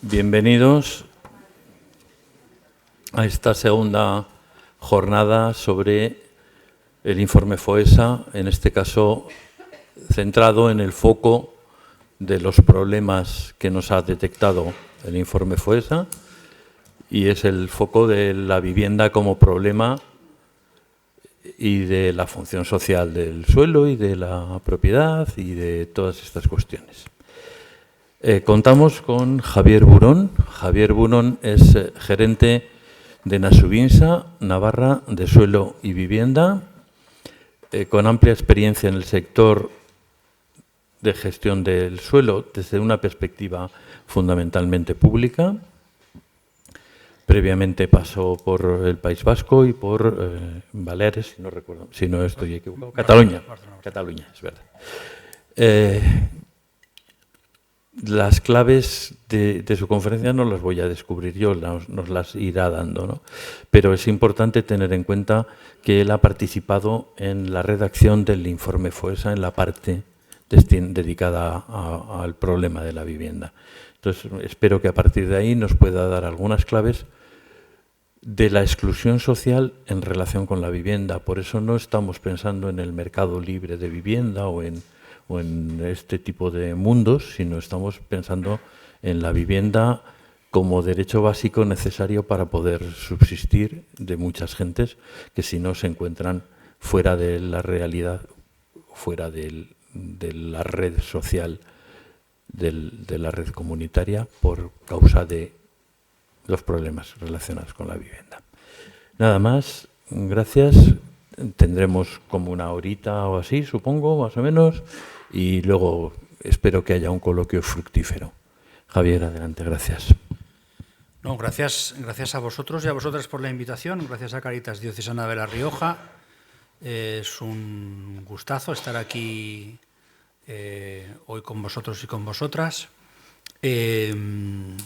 Bienvenidos a esta segunda jornada sobre el informe FOESA, en este caso centrado en el foco de los problemas que nos ha detectado el informe FOESA, y es el foco de la vivienda como problema y de la función social del suelo y de la propiedad y de todas estas cuestiones. Contamos con Javier Burón. Javier Burón es gerente de Nasubinsa, Navarra, de suelo y vivienda, con amplia experiencia en el sector de gestión del suelo desde una perspectiva fundamentalmente pública. Previamente pasó por el País Vasco y por Baleares, si no recuerdo, si no estoy equivocado. Cataluña, es verdad. Las claves de su conferencia no las voy a descubrir yo, nos las irá dando, ¿no? Pero es importante tener en cuenta que él ha participado en la redacción del informe FOESA en la parte dedicada al problema de la vivienda. Entonces, espero que a partir de ahí nos pueda dar algunas claves de la exclusión social en relación con la vivienda. Por eso no estamos pensando en el mercado libre de vivienda o en este tipo de mundos, sino estamos pensando en la vivienda como derecho básico necesario para poder subsistir de muchas gentes que si no se encuentran fuera de la realidad, fuera de la red social, de la red comunitaria, por causa de los problemas relacionados con la vivienda. Nada más, gracias. Tendremos como una horita o así, supongo, más o menos, y luego espero que haya un coloquio fructífero. Javier, adelante, gracias. No, gracias a vosotros y a vosotras por la invitación. Gracias a Cáritas Diocesana de La Rioja. Es un gustazo estar aquí hoy con vosotros y con vosotras. En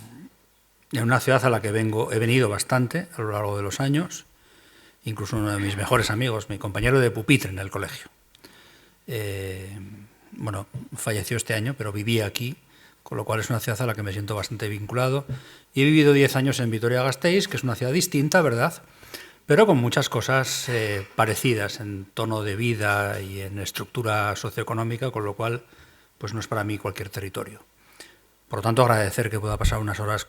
una ciudad a la que he venido bastante a lo largo de los años. Incluso uno de mis mejores amigos, mi compañero de pupitre en el colegio. Bueno, falleció este año, pero vivía aquí, con lo cual es una ciudad a la que me siento bastante vinculado. Y he vivido 10 años en Vitoria-Gasteiz, que es una ciudad distinta, ¿verdad?, pero con muchas cosas parecidas en tono de vida y en estructura socioeconómica, con lo cual pues no es para mí cualquier territorio. Por lo tanto, agradecer que pueda pasar unas horas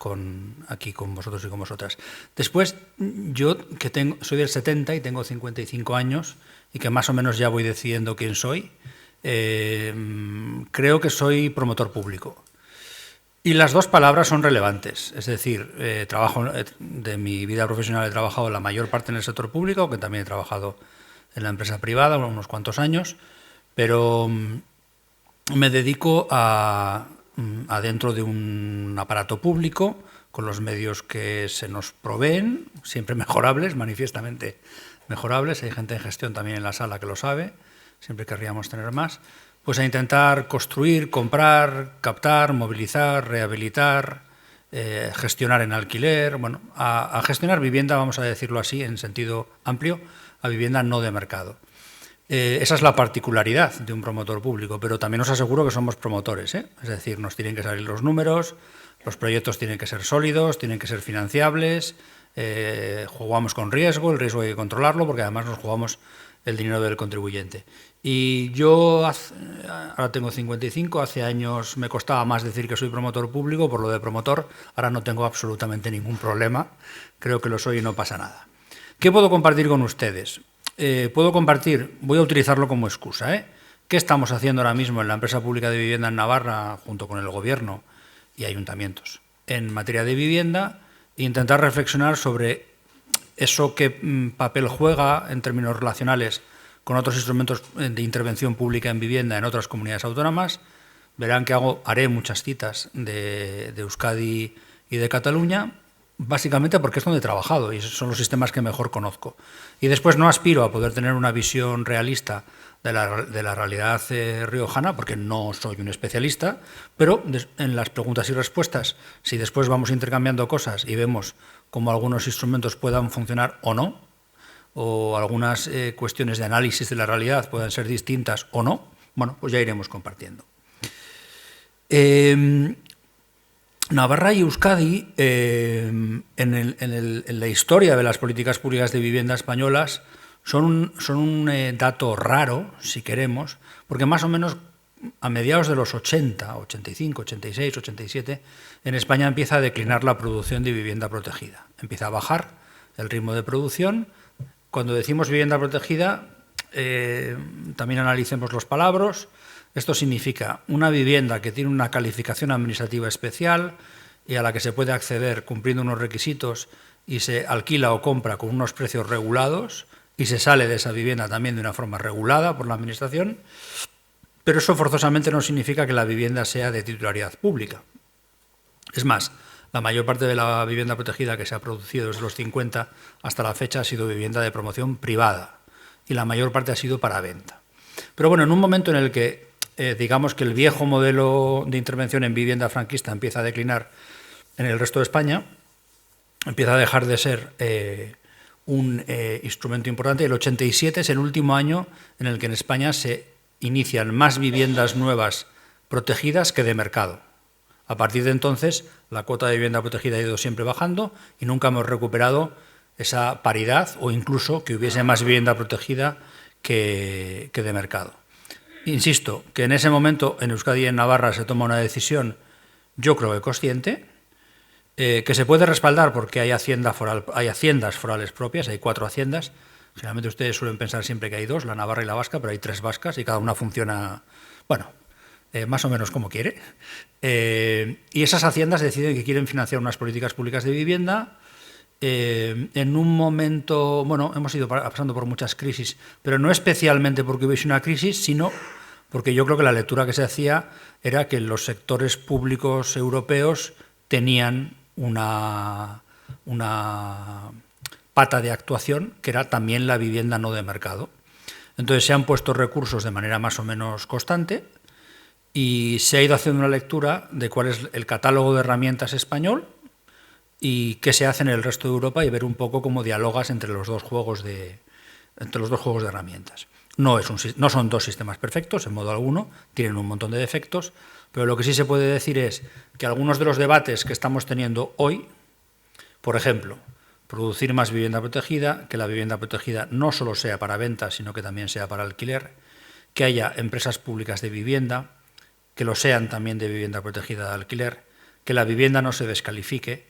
aquí con vosotros y con vosotras. Después, yo que soy del 70 y tengo 55 años y que más o menos ya voy decidiendo quién soy, creo que soy promotor público. Y las dos palabras son relevantes. Es decir, de mi vida profesional he trabajado la mayor parte en el sector público, aunque también he trabajado en la empresa privada unos cuantos años, pero me dedico dentro de un aparato público, con los medios que se nos proveen, siempre mejorables, manifiestamente mejorables. Hay gente en gestión también en la sala que lo sabe, siempre querríamos tener más. Pues a intentar construir, comprar, captar, movilizar, rehabilitar, gestionar en alquiler, bueno, a gestionar vivienda, vamos a decirlo así, en sentido amplio, a vivienda no de mercado. Esa es la particularidad de un promotor público, pero también os aseguro que somos promotores, ¿eh? Es decir, nos tienen que salir los números, los proyectos tienen que ser sólidos, tienen que ser financiables, jugamos con riesgo, el riesgo hay que controlarlo porque además nos jugamos el dinero del contribuyente. Y yo ahora tengo 55, hace años me costaba más decir que soy promotor público, por lo de promotor ahora no tengo absolutamente ningún problema, creo que lo soy y no pasa nada. ¿Qué puedo compartir con ustedes? Voy a utilizarlo como excusa, ¿Qué estamos haciendo ahora mismo en la empresa pública de vivienda en Navarra, junto con el gobierno y ayuntamientos, en materia de vivienda, e intentar reflexionar sobre eso qué papel juega en términos relacionales con otros instrumentos de intervención pública en vivienda en otras comunidades autónomas? Verán que haré muchas citas de Euskadi y de Cataluña, básicamente porque es donde he trabajado y son los sistemas que mejor conozco. Y después no aspiro a poder tener una visión realista de la realidad riojana, porque no soy un especialista, pero en las preguntas y respuestas, si después vamos intercambiando cosas y vemos cómo algunos instrumentos puedan funcionar o no, o algunas cuestiones de análisis de la realidad puedan ser distintas o no, bueno, pues ya iremos compartiendo. Navarra y Euskadi, en la historia de las políticas públicas de vivienda españolas, son un dato raro, si queremos, porque más o menos a mediados de los 80, 85, 86, 87, en España empieza a declinar la producción de vivienda protegida. Empieza a bajar el ritmo de producción. Cuando decimos vivienda protegida, también analicemos los palabras. Esto significa una vivienda que tiene una calificación administrativa especial y a la que se puede acceder cumpliendo unos requisitos y se alquila o compra con unos precios regulados y se sale de esa vivienda también de una forma regulada por la Administración, pero eso forzosamente no significa que la vivienda sea de titularidad pública. Es más, la mayor parte de la vivienda protegida que se ha producido desde los 50 hasta la fecha ha sido vivienda de promoción privada y la mayor parte ha sido para venta. Pero bueno, en un momento en el que digamos que el viejo modelo de intervención en vivienda franquista empieza a declinar en el resto de España, empieza a dejar de ser un instrumento importante. El 87 es el último año en el que en España se inician más viviendas nuevas protegidas que de mercado. A partir de entonces, la cuota de vivienda protegida ha ido siempre bajando y nunca hemos recuperado esa paridad o incluso que hubiese más vivienda protegida que de mercado. Insisto, que en ese momento en Euskadi y en Navarra se toma una decisión, yo creo que consciente, que se puede respaldar porque hay haciendas forales propias, hay 4 haciendas. Generalmente ustedes suelen pensar siempre que hay 2, la navarra y la vasca, pero hay 3 vascas y cada una funciona, bueno, más o menos como quiere. Y esas haciendas deciden que quieren financiar unas políticas públicas de vivienda. En un momento, bueno, hemos ido pasando por muchas crisis, pero no especialmente porque hubiese una crisis, sino porque yo creo que la lectura que se hacía era que los sectores públicos europeos tenían una pata de actuación que era también la vivienda no de mercado. Entonces se han puesto recursos de manera más o menos constante y se ha ido haciendo una lectura de cuál es el catálogo de herramientas español y qué se hace en el resto de Europa y ver un poco cómo dialogas entre los dos juegos de herramientas. No son 2 sistemas perfectos, en modo alguno, tienen un montón de defectos, pero lo que sí se puede decir es que algunos de los debates que estamos teniendo hoy, por ejemplo, producir más vivienda protegida, que la vivienda protegida no solo sea para venta, sino que también sea para alquiler, que haya empresas públicas de vivienda, que lo sean también de vivienda protegida de alquiler, que la vivienda no se descalifique,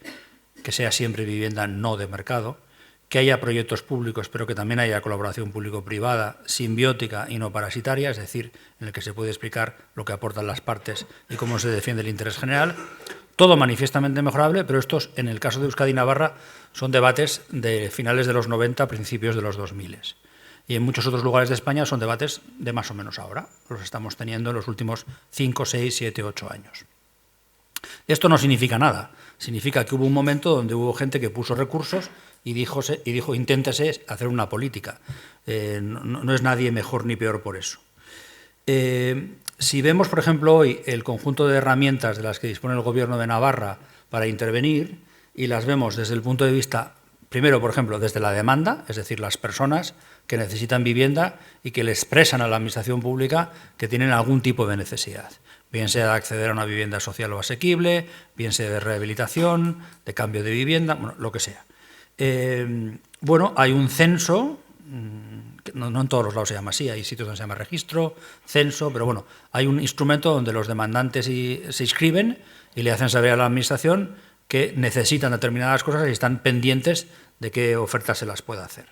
que sea siempre vivienda no de mercado, que haya proyectos públicos, pero que también haya colaboración público-privada, simbiótica y no parasitaria, es decir, en el que se puede explicar lo que aportan las partes y cómo se defiende el interés general. Todo manifiestamente mejorable, pero estos, en el caso de Euskadi y Navarra, son debates de finales de los 90, principios de los 2000. Y en muchos otros lugares de España son debates de más o menos ahora. Los estamos teniendo en los últimos 5, 6, 7, 8 años. Esto no significa nada. Significa que hubo un momento donde hubo gente que puso recursos y dijo inténtese hacer una política. No es nadie mejor ni peor por eso. Si vemos, por ejemplo, hoy el conjunto de herramientas de las que dispone el Gobierno de Navarra para intervenir y las vemos desde el punto de vista, primero, por ejemplo, desde la demanda, es decir, las personas que necesitan vivienda y que le expresan a la Administración pública que tienen algún tipo de necesidad, bien sea de acceder a una vivienda social o asequible, bien sea de rehabilitación, de cambio de vivienda, bueno, lo que sea. Bueno, hay un censo, no en todos los lados se llama así, hay sitios donde se llama registro, censo, pero bueno, hay un instrumento donde los demandantes se inscriben y le hacen saber a la Administración que necesitan determinadas cosas y están pendientes de qué ofertas se las pueda hacer.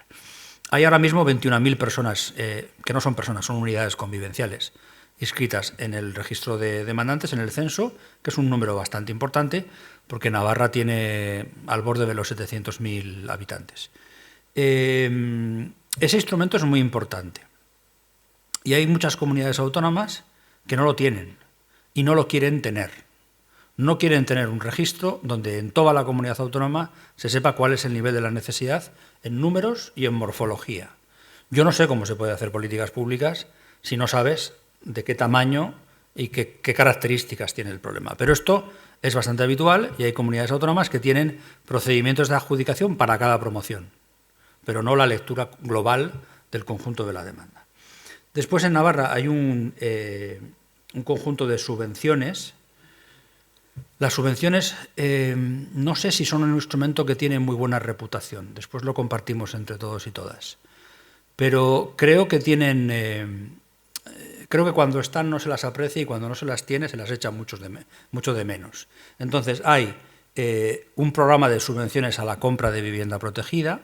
Hay ahora mismo 21.000 personas, que no son personas, son unidades convivenciales, inscritas en el registro de demandantes, en el censo, que es un número bastante importante, porque Navarra tiene al borde de los 700.000 habitantes. Ese instrumento es muy importante. Y hay muchas comunidades autónomas que no lo tienen y no lo quieren tener. No quieren tener un registro donde en toda la comunidad autónoma se sepa cuál es el nivel de la necesidad en números y en morfología. Yo no sé cómo se puede hacer políticas públicas si no sabes de qué tamaño y qué características tiene el problema. Pero esto es bastante habitual y hay comunidades autónomas que tienen procedimientos de adjudicación para cada promoción, pero no la lectura global del conjunto de la demanda. Después en Navarra hay un conjunto de subvenciones Las subvenciones no sé si son un instrumento que tiene muy buena reputación, después lo compartimos entre todos y todas, pero creo que creo que cuando están no se las aprecia y cuando no se las tiene se las echa mucho de menos. Entonces hay un programa de subvenciones a la compra de vivienda protegida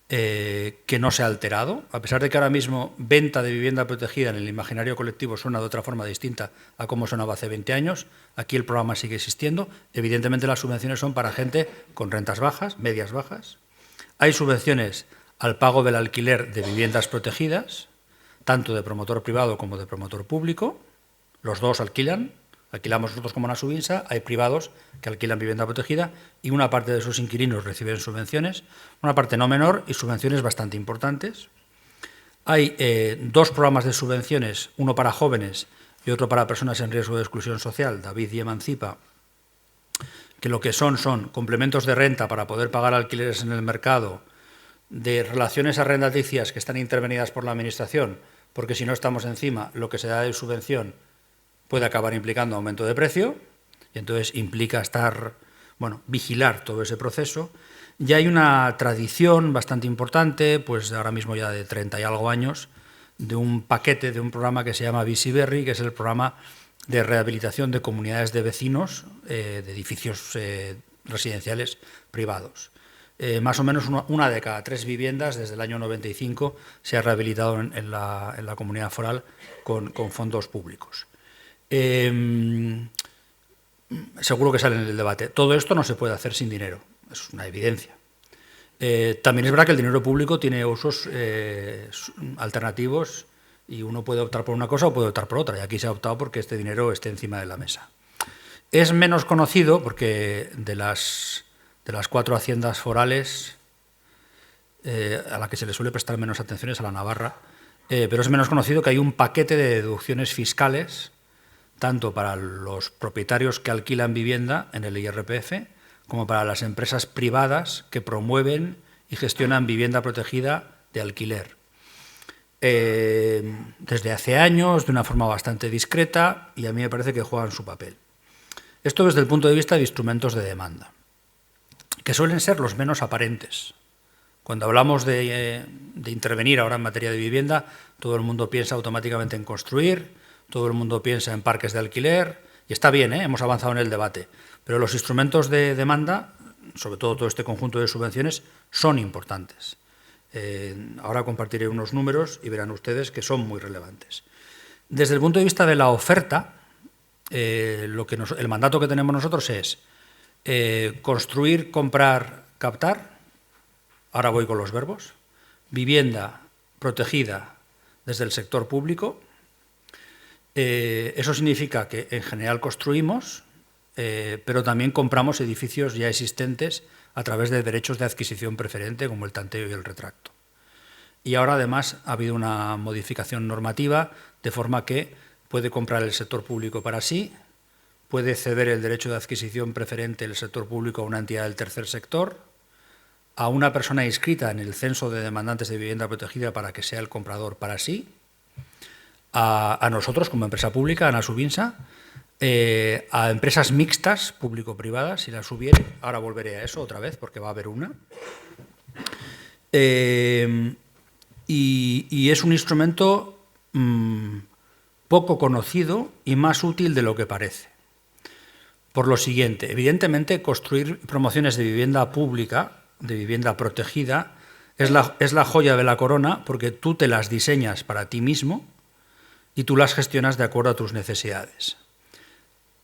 que no se ha alterado, a pesar de que ahora mismo venta de vivienda protegida en el imaginario colectivo suena de otra forma distinta a cómo sonaba hace 20 años, aquí el programa sigue existiendo. Evidentemente las subvenciones son para gente con rentas bajas, medias bajas. Hay subvenciones al pago del alquiler de viviendas protegidas, tanto de promotor privado como de promotor público. Los dos alquilan, alquilamos nosotros como una Subinsa, hay privados que alquilan vivienda protegida y una parte de sus inquilinos reciben subvenciones, una parte no menor y subvenciones bastante importantes. Hay dos programas de subvenciones, uno para jóvenes y otro para personas en riesgo de exclusión social, David y Emancipa, que lo que son complementos de renta para poder pagar alquileres en el mercado, de relaciones arrendaticias que están intervenidas por la Administración, porque si no estamos encima, lo que se da de subvención puede acabar implicando aumento de precio, y entonces implica vigilar todo ese proceso. Ya hay una tradición bastante importante, pues ahora mismo ya de 30 y algo años, de un paquete, de un programa que se llama Bizi Berri, que es el programa de rehabilitación de comunidades de vecinos de edificios residenciales privados. Más o menos una de cada 3 viviendas desde el año 95 se ha rehabilitado en la comunidad foral con fondos públicos. Seguro que sale en el debate. Todo esto no se puede hacer sin dinero, es una evidencia. También es verdad que el dinero público tiene usos alternativos y uno puede optar por una cosa o puede optar por otra, y aquí se ha optado porque este dinero esté encima de la mesa. Es menos conocido porque de las 4 haciendas forales a la que se le suele prestar menos atención es a la Navarra, pero es menos conocido que hay un paquete de deducciones fiscales tanto para los propietarios que alquilan vivienda en el IRPF como para las empresas privadas que promueven y gestionan vivienda protegida de alquiler. Desde hace años, de una forma bastante discreta, y a mí me parece que juegan su papel. Esto desde el punto de vista de instrumentos de demanda, que suelen ser los menos aparentes. Cuando hablamos de intervenir ahora en materia de vivienda, todo el mundo piensa automáticamente en construir, todo el mundo piensa en parques de alquiler, y está bien, hemos avanzado en el debate, pero los instrumentos de demanda, sobre todo este conjunto de subvenciones, son importantes. Ahora compartiré unos números y verán ustedes que son muy relevantes. Desde el punto de vista de la oferta, el mandato que tenemos nosotros es construir, comprar, captar, ahora voy con los verbos, vivienda protegida desde el sector público. Eso significa que en general construimos, pero también compramos edificios ya existentes a través de derechos de adquisición preferente como el tanteo y el retracto. Y ahora además ha habido una modificación normativa de forma que puede comprar el sector público para sí, puede ceder el derecho de adquisición preferente del sector público a una entidad del tercer sector, a una persona inscrita en el censo de demandantes de vivienda protegida para que sea el comprador para sí, a nosotros como empresa pública, a la Subinsa, a empresas mixtas, público-privadas, si las hubiere. Ahora volveré a eso otra vez porque va a haber una. Y es un instrumento poco conocido y más útil de lo que parece. Por lo siguiente, evidentemente construir promociones de vivienda pública, de vivienda protegida, es la joya de la corona porque tú te las diseñas para ti mismo y tú las gestionas de acuerdo a tus necesidades.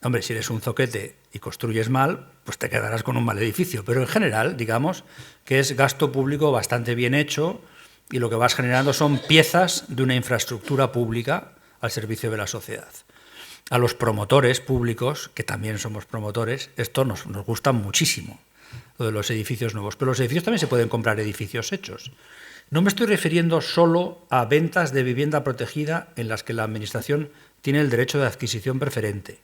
Hombre, si eres un zoquete y construyes mal, pues te quedarás con un mal edificio, pero en general, digamos que es gasto público bastante bien hecho y lo que vas generando son piezas de una infraestructura pública al servicio de la sociedad. A los promotores públicos, que también somos promotores, esto nos gusta muchísimo, lo de los edificios nuevos, pero los edificios también se pueden comprar edificios hechos. No me estoy refiriendo solo a ventas de vivienda protegida en las que la Administración tiene el derecho de adquisición preferente.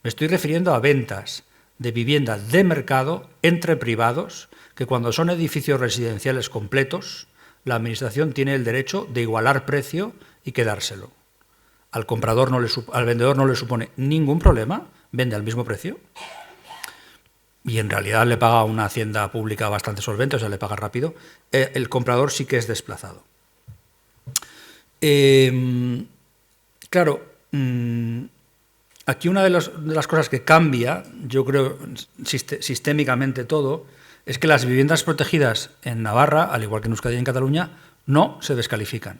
Me estoy refiriendo a ventas de vivienda de mercado entre privados que cuando son edificios residenciales completos, la Administración tiene el derecho de igualar precio y quedárselo. Al vendedor no le supone ningún problema vende al mismo precio y en realidad le paga una hacienda pública bastante solvente, o sea, le paga rápido, el comprador sí que es desplazado. Claro, aquí una de las cosas que cambia, yo creo, sistémicamente todo, es que las viviendas protegidas en Navarra, al igual que en Euskadi y en Cataluña, no se descalifican.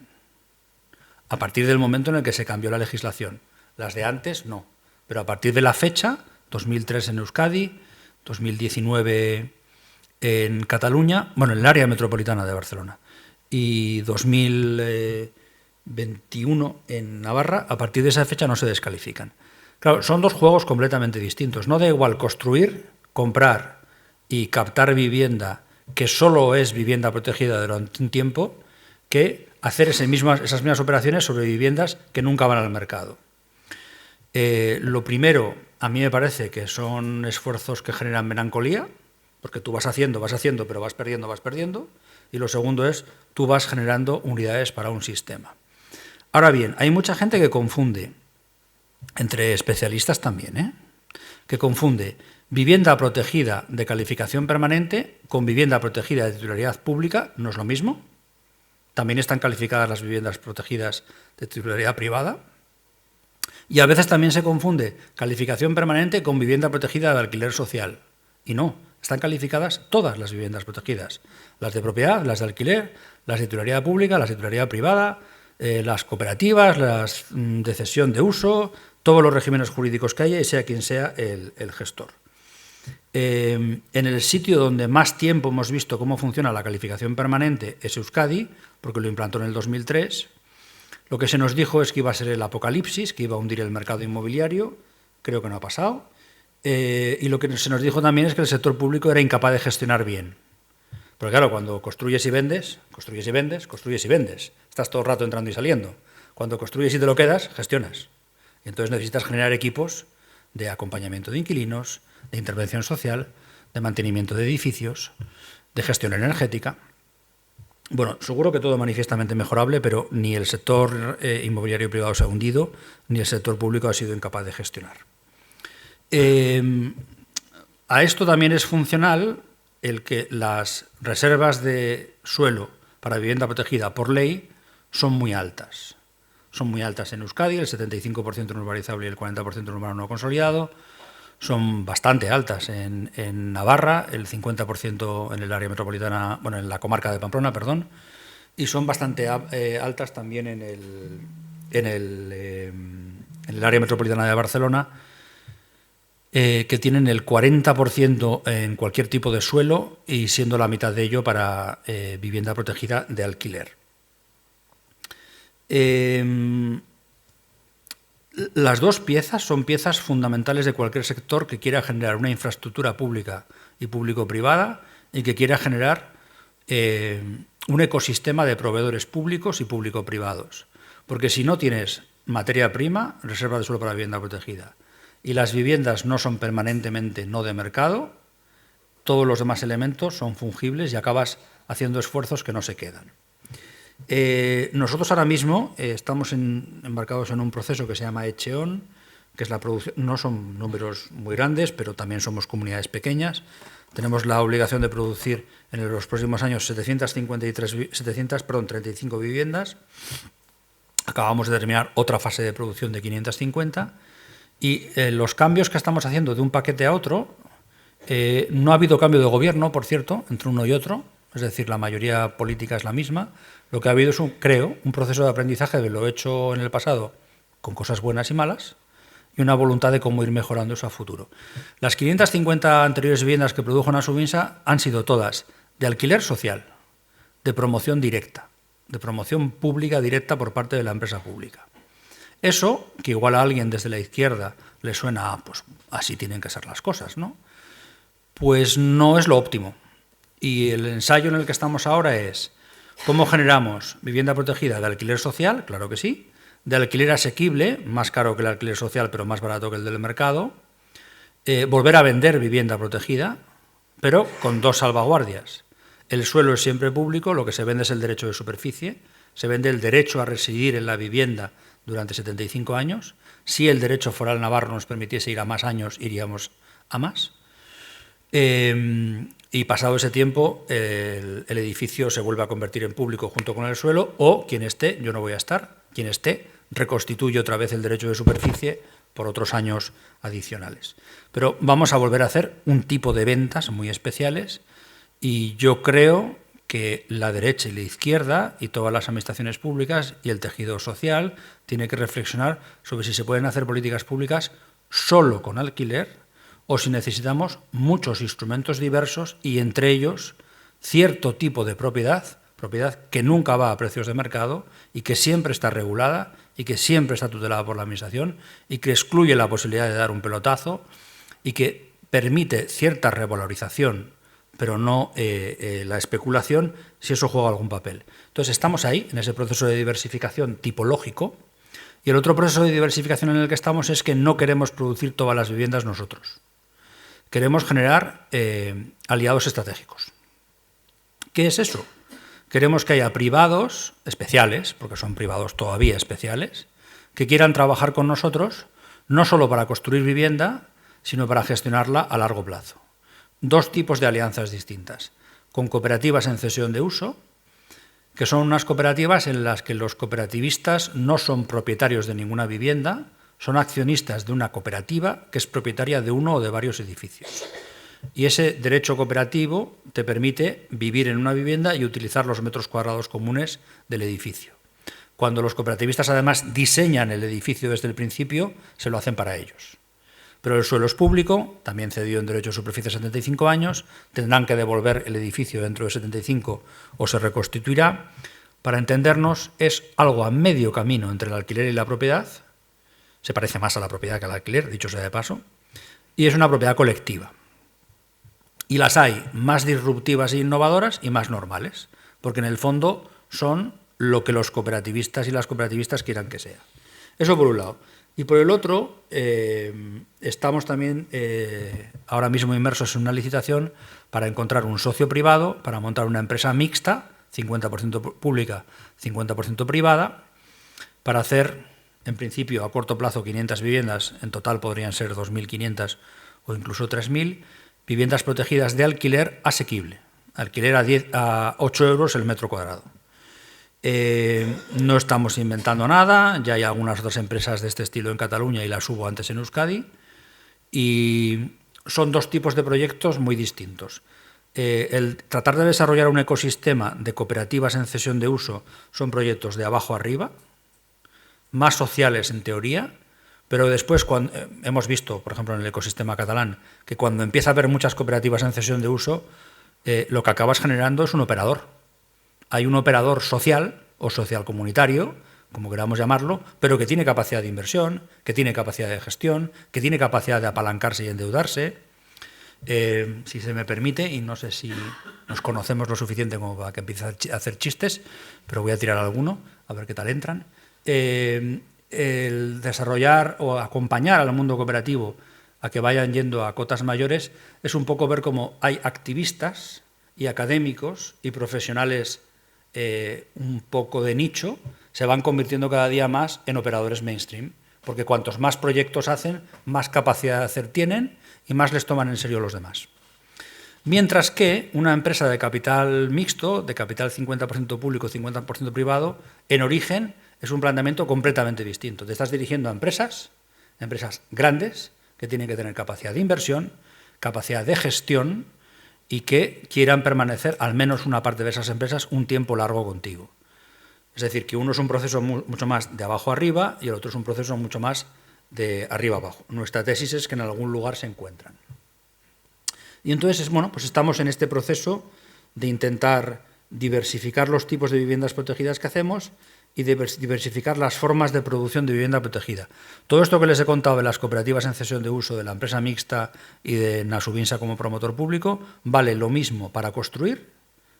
A partir del momento en el que se cambió la legislación. Las de antes, no. Pero a partir de la fecha, 2003 en Euskadi, 2019 en Cataluña, bueno, en el área metropolitana de Barcelona, y 2021 en Navarra, a partir de esa fecha no se descalifican. Claro, son dos juegos completamente distintos. No da igual construir, comprar y captar vivienda que solo es vivienda protegida durante un tiempo que hacer esas mismas operaciones sobre viviendas que nunca van al mercado. Lo primero, a mí me parece que son esfuerzos que generan melancolía, porque tú vas haciendo, pero vas perdiendo. Y lo segundo es, tú vas generando unidades para un sistema. Ahora bien, hay mucha gente que confunde, entre especialistas también, que confunde vivienda protegida de calificación permanente con vivienda protegida de titularidad pública. No es lo mismo. También están calificadas las viviendas protegidas de titularidad privada. Y a veces también se confunde calificación permanente con vivienda protegida de alquiler social. Y no, están calificadas todas las viviendas protegidas. Las de propiedad, las de alquiler, las de titularidad pública, las de titularidad privada, las cooperativas, las de cesión de uso, todos los regímenes jurídicos que haya y sea quien sea el gestor. En el sitio donde más tiempo hemos visto cómo funciona la calificación permanente es Euskadi, porque lo implantó en el 2003. Lo que se nos dijo es que iba a ser el apocalipsis, que iba a hundir el mercado inmobiliario. Creo que no ha pasado. Y lo que se nos dijo también es que el sector público era incapaz de gestionar bien. Porque claro, cuando construyes y vendes, estás todo el rato entrando y saliendo. Cuando construyes y te lo quedas, gestionas. Y entonces necesitas generar equipos de acompañamiento de inquilinos, de intervención social, de mantenimiento de edificios, de gestión energética. Bueno, seguro que todo manifiestamente mejorable, pero ni el sector inmobiliario privado se ha hundido, ni el sector público ha sido incapaz de gestionar. A esto también es funcional el que las reservas de suelo para vivienda protegida por ley son muy altas. Son muy altas en Euskadi, el 75% en urbanizable y el 40% en urbano no consolidado. Son bastante altas en Navarra, el 50% en el área metropolitana, bueno, en la comarca de Pamplona, perdón, y son bastante altas también en el área metropolitana de Barcelona, que tienen el 40% en cualquier tipo de suelo y siendo la mitad de ello para vivienda protegida de alquiler. Las dos piezas son piezas fundamentales de cualquier sector que quiera generar una infraestructura pública y público-privada y que quiera generar un ecosistema de proveedores públicos y público-privados. Porque si no tienes materia prima, reserva de suelo para vivienda protegida, y las viviendas no son permanentemente no de mercado, todos los demás elementos son fungibles y acabas haciendo esfuerzos que no se quedan. Nosotros ahora mismo estamos embarcados en un proceso que se llama Echeon, que es la producción. No son números muy grandes, pero también somos comunidades pequeñas. Tenemos la obligación de producir en los próximos años 735 viviendas. Acabamos de terminar otra fase de producción de 550. Y los cambios que estamos haciendo de un paquete a otro, no ha habido cambio de gobierno, por cierto, entre uno y otro. Es decir, la mayoría política es la misma. Lo que ha habido es, creo, un proceso de aprendizaje de lo hecho en el pasado con cosas buenas y malas y una voluntad de cómo ir mejorando eso a futuro. Las 550 anteriores viviendas que produjo Nasubinsa han sido todas de alquiler social, de promoción directa, de promoción pública directa por parte de la empresa pública. Eso, que igual a alguien desde la izquierda le suena, pues así tienen que ser las cosas, ¿no? Pues no es lo óptimo. Y el ensayo en el que estamos ahora es ¿cómo generamos vivienda protegida de alquiler social? Claro que sí. De alquiler asequible, más caro que el alquiler social, pero más barato que el del mercado. Volver a vender vivienda protegida, pero con dos salvaguardias. El suelo es siempre público, lo que se vende es el derecho de superficie. Se vende el derecho a residir en la vivienda durante 75 años. Si el derecho foral navarro nos permitiese ir a más años, iríamos a más. Y pasado ese tiempo, el edificio se vuelve a convertir en público junto con el suelo, o quien esté, yo no voy a estar, quien esté, reconstituye otra vez el derecho de superficie por otros años adicionales. Pero vamos a volver a hacer un tipo de ventas muy especiales, y yo creo que la derecha y la izquierda y todas las administraciones públicas y el tejido social tiene que reflexionar sobre si se pueden hacer políticas públicas solo con alquiler o si necesitamos muchos instrumentos diversos y entre ellos cierto tipo de propiedad que nunca va a precios de mercado y que siempre está regulada y que siempre está tutelada por la Administración y que excluye la posibilidad de dar un pelotazo y que permite cierta revalorización, pero no la especulación, si eso juega algún papel. Entonces estamos ahí, en ese proceso de diversificación tipológico, y el otro proceso de diversificación en el que estamos es que no queremos producir todas las viviendas nosotros. Queremos generar aliados estratégicos. ¿Qué es eso? Queremos que haya privados especiales, porque son privados todavía especiales, que quieran trabajar con nosotros, no solo para construir vivienda, sino para gestionarla a largo plazo. Dos tipos de alianzas distintas, con cooperativas en cesión de uso, que son unas cooperativas en las que los cooperativistas no son propietarios de ninguna vivienda, son accionistas de una cooperativa que es propietaria de uno o de varios edificios. Y ese derecho cooperativo te permite vivir en una vivienda y utilizar los metros cuadrados comunes del edificio. Cuando los cooperativistas además diseñan el edificio desde el principio, se lo hacen para ellos. Pero el suelo es público, también cedido en derecho de superficie 75 años, tendrán que devolver el edificio dentro de 75 o se reconstituirá. Para entendernos, es algo a medio camino entre el alquiler y la propiedad, se parece más a la propiedad que al alquiler, dicho sea de paso, y es una propiedad colectiva. Y las hay más disruptivas e innovadoras y más normales, porque en el fondo son lo que los cooperativistas y las cooperativistas quieran que sea. Eso por un lado. Y por el otro, estamos también ahora mismo inmersos en una licitación para encontrar un socio privado, para montar una empresa mixta, 50% pública, 50% privada, para hacer, en principio, a corto plazo, 500 viviendas, en total podrían ser 2.500 o incluso 3.000, viviendas protegidas de alquiler asequible, alquiler a 8 euros el metro cuadrado. No estamos inventando nada, ya hay algunas otras empresas de este estilo en Cataluña y las hubo antes en Euskadi, y son dos tipos de proyectos muy distintos. El tratar de desarrollar un ecosistema de cooperativas en cesión de uso son proyectos de abajo arriba, más sociales en teoría, pero después cuando, hemos visto, por ejemplo, en el ecosistema catalán, que cuando empieza a haber muchas cooperativas en cesión de uso, lo que acabas generando es un operador. Hay un operador social o social comunitario, como queramos llamarlo, pero que tiene capacidad de inversión, que tiene capacidad de gestión, que tiene capacidad de apalancarse y endeudarse. Si se me permite, y no sé si nos conocemos lo suficiente como para que empiece a hacer chistes, pero voy a tirar alguno, a ver qué tal entran. El desarrollar o acompañar al mundo cooperativo a que vayan yendo a cotas mayores es un poco ver cómo hay activistas y académicos y profesionales un poco de nicho, se van convirtiendo cada día más en operadores mainstream, porque cuantos más proyectos hacen, más capacidad de hacer tienen y más les toman en serio los demás. Mientras que una empresa de capital mixto, de capital 50% público, 50% privado, en origen es un planteamiento completamente distinto. Te estás dirigiendo a empresas grandes, que tienen que tener capacidad de inversión, capacidad de gestión, y que quieran permanecer, al menos una parte de esas empresas, un tiempo largo contigo. Es decir, que uno es un proceso mucho más de abajo arriba y el otro es un proceso mucho más de arriba abajo. Nuestra tesis es que en algún lugar se encuentran. Y entonces, bueno, pues estamos en este proceso de intentar diversificar los tipos de viviendas protegidas que hacemos y diversificar las formas de producción de vivienda protegida. Todo esto que les he contado de las cooperativas en cesión de uso, de la empresa mixta y de Nasubinsa como promotor público, vale lo mismo para construir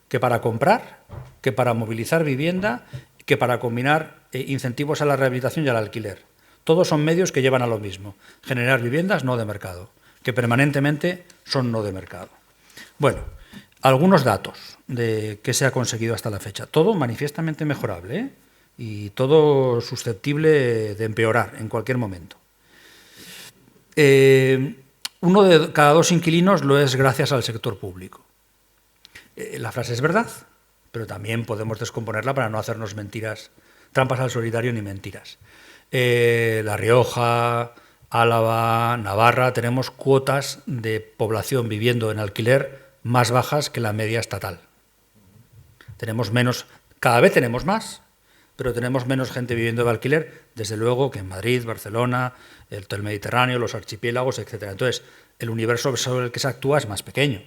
que para comprar, que para movilizar vivienda, que para combinar incentivos a la rehabilitación y al alquiler. Todos son medios que llevan a lo mismo, generar viviendas no de mercado, que permanentemente son no de mercado. Bueno, algunos datos de qué se ha conseguido hasta la fecha. Todo manifiestamente mejorable, ¿eh? y todo susceptible de empeorar en cualquier momento. Uno de cada 2 inquilinos lo es gracias al sector público. La frase es verdad, pero también podemos descomponerla para no hacernos mentiras, trampas al solitario ni mentiras. La Rioja, Álava, Navarra, tenemos cuotas de población viviendo en alquiler más bajas que la media estatal. Tenemos menos, cada vez tenemos más, pero tenemos menos gente viviendo de alquiler, desde luego, que en Madrid, Barcelona, el Mediterráneo, los archipiélagos, etc. Entonces, el universo sobre el que se actúa es más pequeño.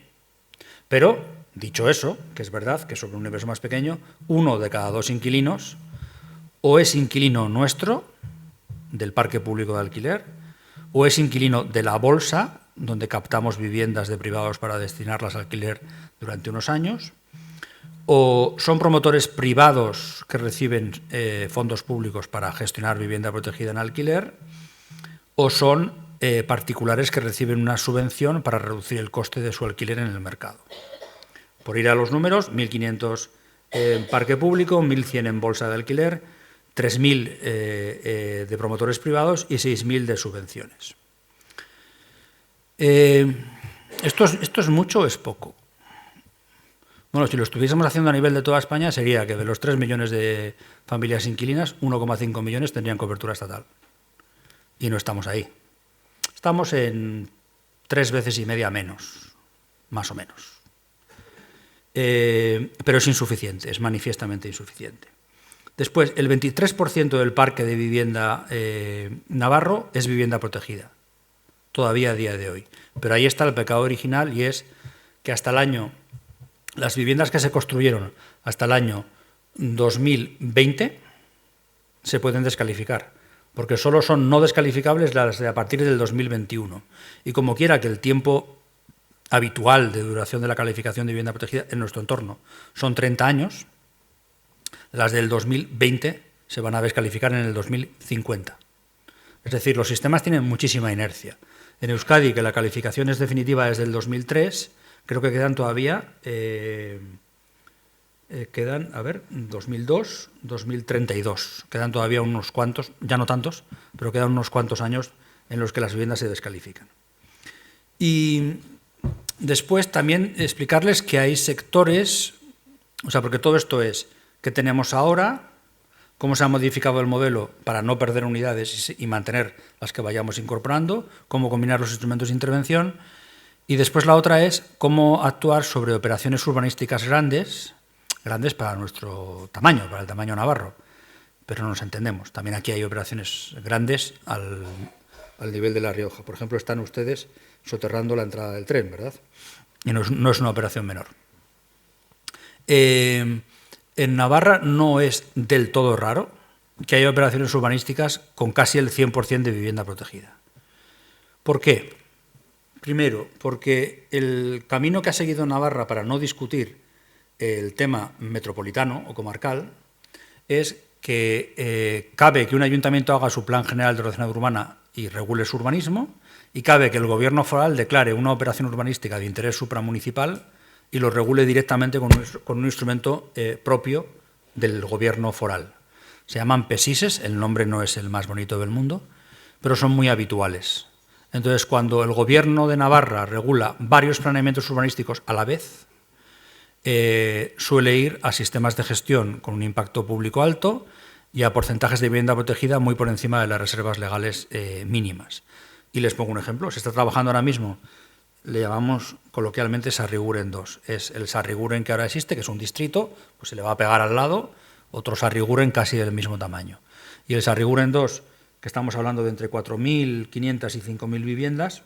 Pero, dicho eso, que es verdad que sobre un universo más pequeño, 1 de cada 2 inquilinos o es inquilino nuestro, del parque público de alquiler, o es inquilino de la bolsa, donde captamos viviendas de privados para destinarlas a alquiler durante unos años, o son promotores privados que reciben fondos públicos para gestionar vivienda protegida en alquiler, o son particulares que reciben una subvención para reducir el coste de su alquiler en el mercado. Por ir a los números, 1.500 en parque público, 1.100 en bolsa de alquiler, 3.000 de promotores privados y 6.000 de subvenciones. ¿Esto es mucho o es poco? Bueno, si lo estuviésemos haciendo a nivel de toda España, sería que de los 3 millones de familias inquilinas, 1,5 millones tendrían cobertura estatal. Y no estamos ahí. Estamos en 3 veces y media menos, más o menos. Pero es insuficiente, es manifiestamente insuficiente. Después, el 23% del parque de vivienda navarro es vivienda protegida, todavía a día de hoy. Pero ahí está el pecado original, y es que hasta el año, las viviendas que se construyeron hasta el año 2020 se pueden descalificar, porque solo son no descalificables las de a partir del 2021. Y como quiera que el tiempo habitual de duración de la calificación de vivienda protegida en nuestro entorno son 30 años, las del 2020 se van a descalificar en el 2050. Es decir, los sistemas tienen muchísima inercia. En Euskadi, que la calificación es definitiva desde el 2003, creo que quedan todavía, 2002, 2032. Quedan todavía unos cuantos, ya no tantos, pero quedan unos cuantos años en los que las viviendas se descalifican. Y después también explicarles que hay sectores, o sea, porque todo esto es qué tenemos ahora, cómo se ha modificado el modelo para no perder unidades y mantener las que vayamos incorporando, cómo combinar los instrumentos de intervención, y después la otra es cómo actuar sobre operaciones urbanísticas grandes para nuestro tamaño, para el tamaño navarro, pero no nos entendemos. También aquí hay operaciones grandes al nivel de La Rioja. Por ejemplo, están ustedes soterrando la entrada del tren, ¿verdad? Y no es una operación menor. En Navarra no es del todo raro que haya operaciones urbanísticas con casi el 100% de vivienda protegida. ¿Por qué? Primero, porque el camino que ha seguido Navarra para no discutir el tema metropolitano o comarcal es que cabe que un ayuntamiento haga su plan general de ordenación urbana y regule su urbanismo, y cabe que el gobierno foral declare una operación urbanística de interés supramunicipal y lo regule directamente con un instrumento propio del gobierno foral. Se llaman PESISES, el nombre no es el más bonito del mundo, pero son muy habituales. Entonces, cuando el gobierno de Navarra regula varios planeamientos urbanísticos a la vez, suele ir a sistemas de gestión con un impacto público alto y a porcentajes de vivienda protegida muy por encima de las reservas legales mínimas. Y les pongo un ejemplo. Se está trabajando ahora mismo, le llamamos coloquialmente Sarriguren 2. Es el Sarriguren que ahora existe, que es un distrito, pues se le va a pegar al lado otro Sarriguren casi del mismo tamaño. Y el Sarriguren 2, que estamos hablando de entre 4.500 y 5.000 viviendas,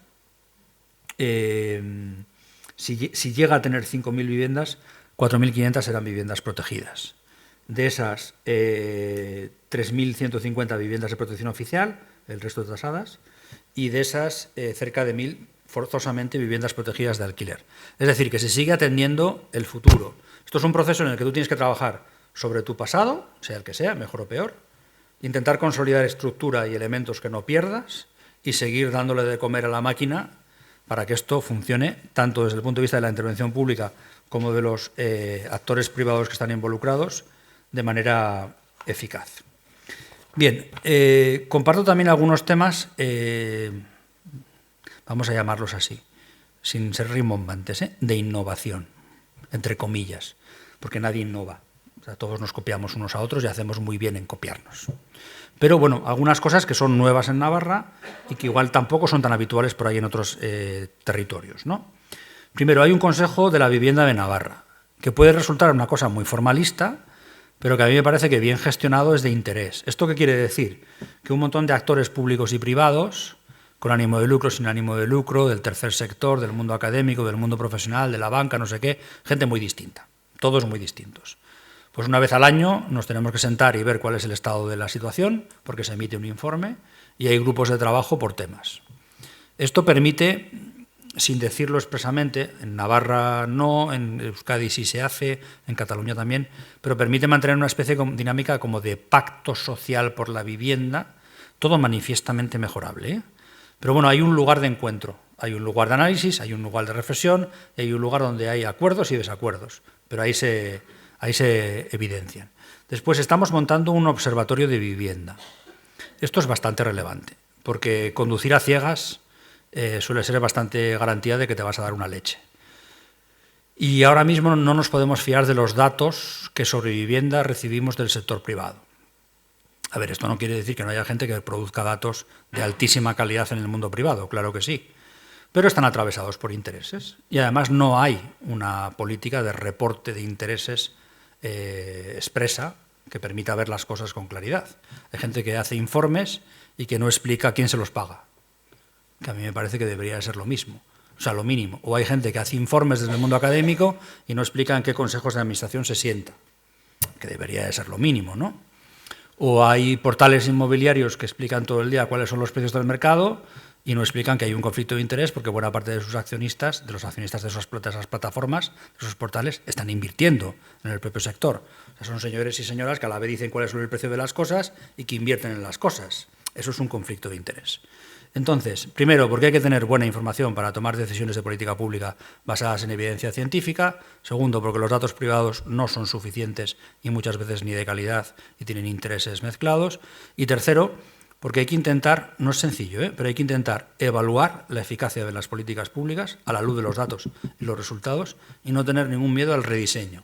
si llega a tener 5.000 viviendas, 4.500 serán viviendas protegidas. De esas, 3.150 viviendas de protección oficial, el resto tasadas, y de esas, cerca de 1.000 forzosamente viviendas protegidas de alquiler. Es decir, que se sigue atendiendo el futuro. Esto es un proceso en el que tú tienes que trabajar sobre tu pasado, sea el que sea, mejor o peor, intentar consolidar estructura y elementos que no pierdas y seguir dándole de comer a la máquina para que esto funcione tanto desde el punto de vista de la intervención pública como de los actores privados que están involucrados de manera eficaz. Bien, comparto también algunos temas, vamos a llamarlos así, sin ser rimbombantes, de innovación, entre comillas, porque nadie innova. O sea, todos nos copiamos unos a otros y hacemos muy bien en copiarnos. Pero bueno, algunas cosas que son nuevas en Navarra y que igual tampoco son tan habituales por ahí en otros territorios, ¿no? Primero, hay un Consejo de la Vivienda de Navarra, que puede resultar una cosa muy formalista, pero que a mí me parece que bien gestionado es de interés. ¿Esto qué quiere decir? Que un montón de actores públicos y privados, con ánimo de lucro, sin ánimo de lucro, del tercer sector, del mundo académico, del mundo profesional, de la banca, no sé qué, gente muy distinta, todos muy distintos. Pues una vez al año nos tenemos que sentar y ver cuál es el estado de la situación, porque se emite un informe, y hay grupos de trabajo por temas. Esto permite, sin decirlo expresamente, en Navarra no, en Euskadi sí se hace, en Cataluña también, pero permite mantener una especie de dinámica como de pacto social por la vivienda, todo manifiestamente mejorable, ¿eh? Pero bueno, hay un lugar de encuentro, hay un lugar de análisis, hay un lugar de reflexión, y hay un lugar donde hay acuerdos y desacuerdos, pero ahí se evidencian. Después estamos montando un observatorio de vivienda. Esto es bastante relevante, porque conducir a ciegas suele ser bastante garantía de que te vas a dar una leche. Y ahora mismo no nos podemos fiar de los datos que sobre vivienda recibimos del sector privado. A ver, esto no quiere decir que no haya gente que produzca datos de altísima calidad en el mundo privado, claro que sí, pero están atravesados por intereses y además no hay una política de reporte de intereses expresa que permita ver las cosas con claridad. Hay gente que hace informes y que no explica a quién se los paga, que a mí me parece que debería ser lo mismo, o sea, lo mínimo. O hay gente que hace informes desde el mundo académico y no explica en qué consejos de administración se sienta, que debería de ser lo mínimo, ¿no? O hay portales inmobiliarios que explican todo el día cuáles son los precios del mercado y no explican que hay un conflicto de interés porque buena parte de sus accionistas, de los accionistas de esas plataformas, de esos portales, están invirtiendo en el propio sector. O sea, son señores y señoras que a la vez dicen cuál es el precio de las cosas y que invierten en las cosas. Eso es un conflicto de interés. Entonces, primero, porque hay que tener buena información para tomar decisiones de política pública basadas en evidencia científica. Segundo, porque los datos privados no son suficientes y muchas veces ni de calidad y tienen intereses mezclados. Y tercero, porque hay que intentar, no es sencillo, pero hay que intentar evaluar la eficacia de las políticas públicas a la luz de los datos y los resultados y no tener ningún miedo al rediseño,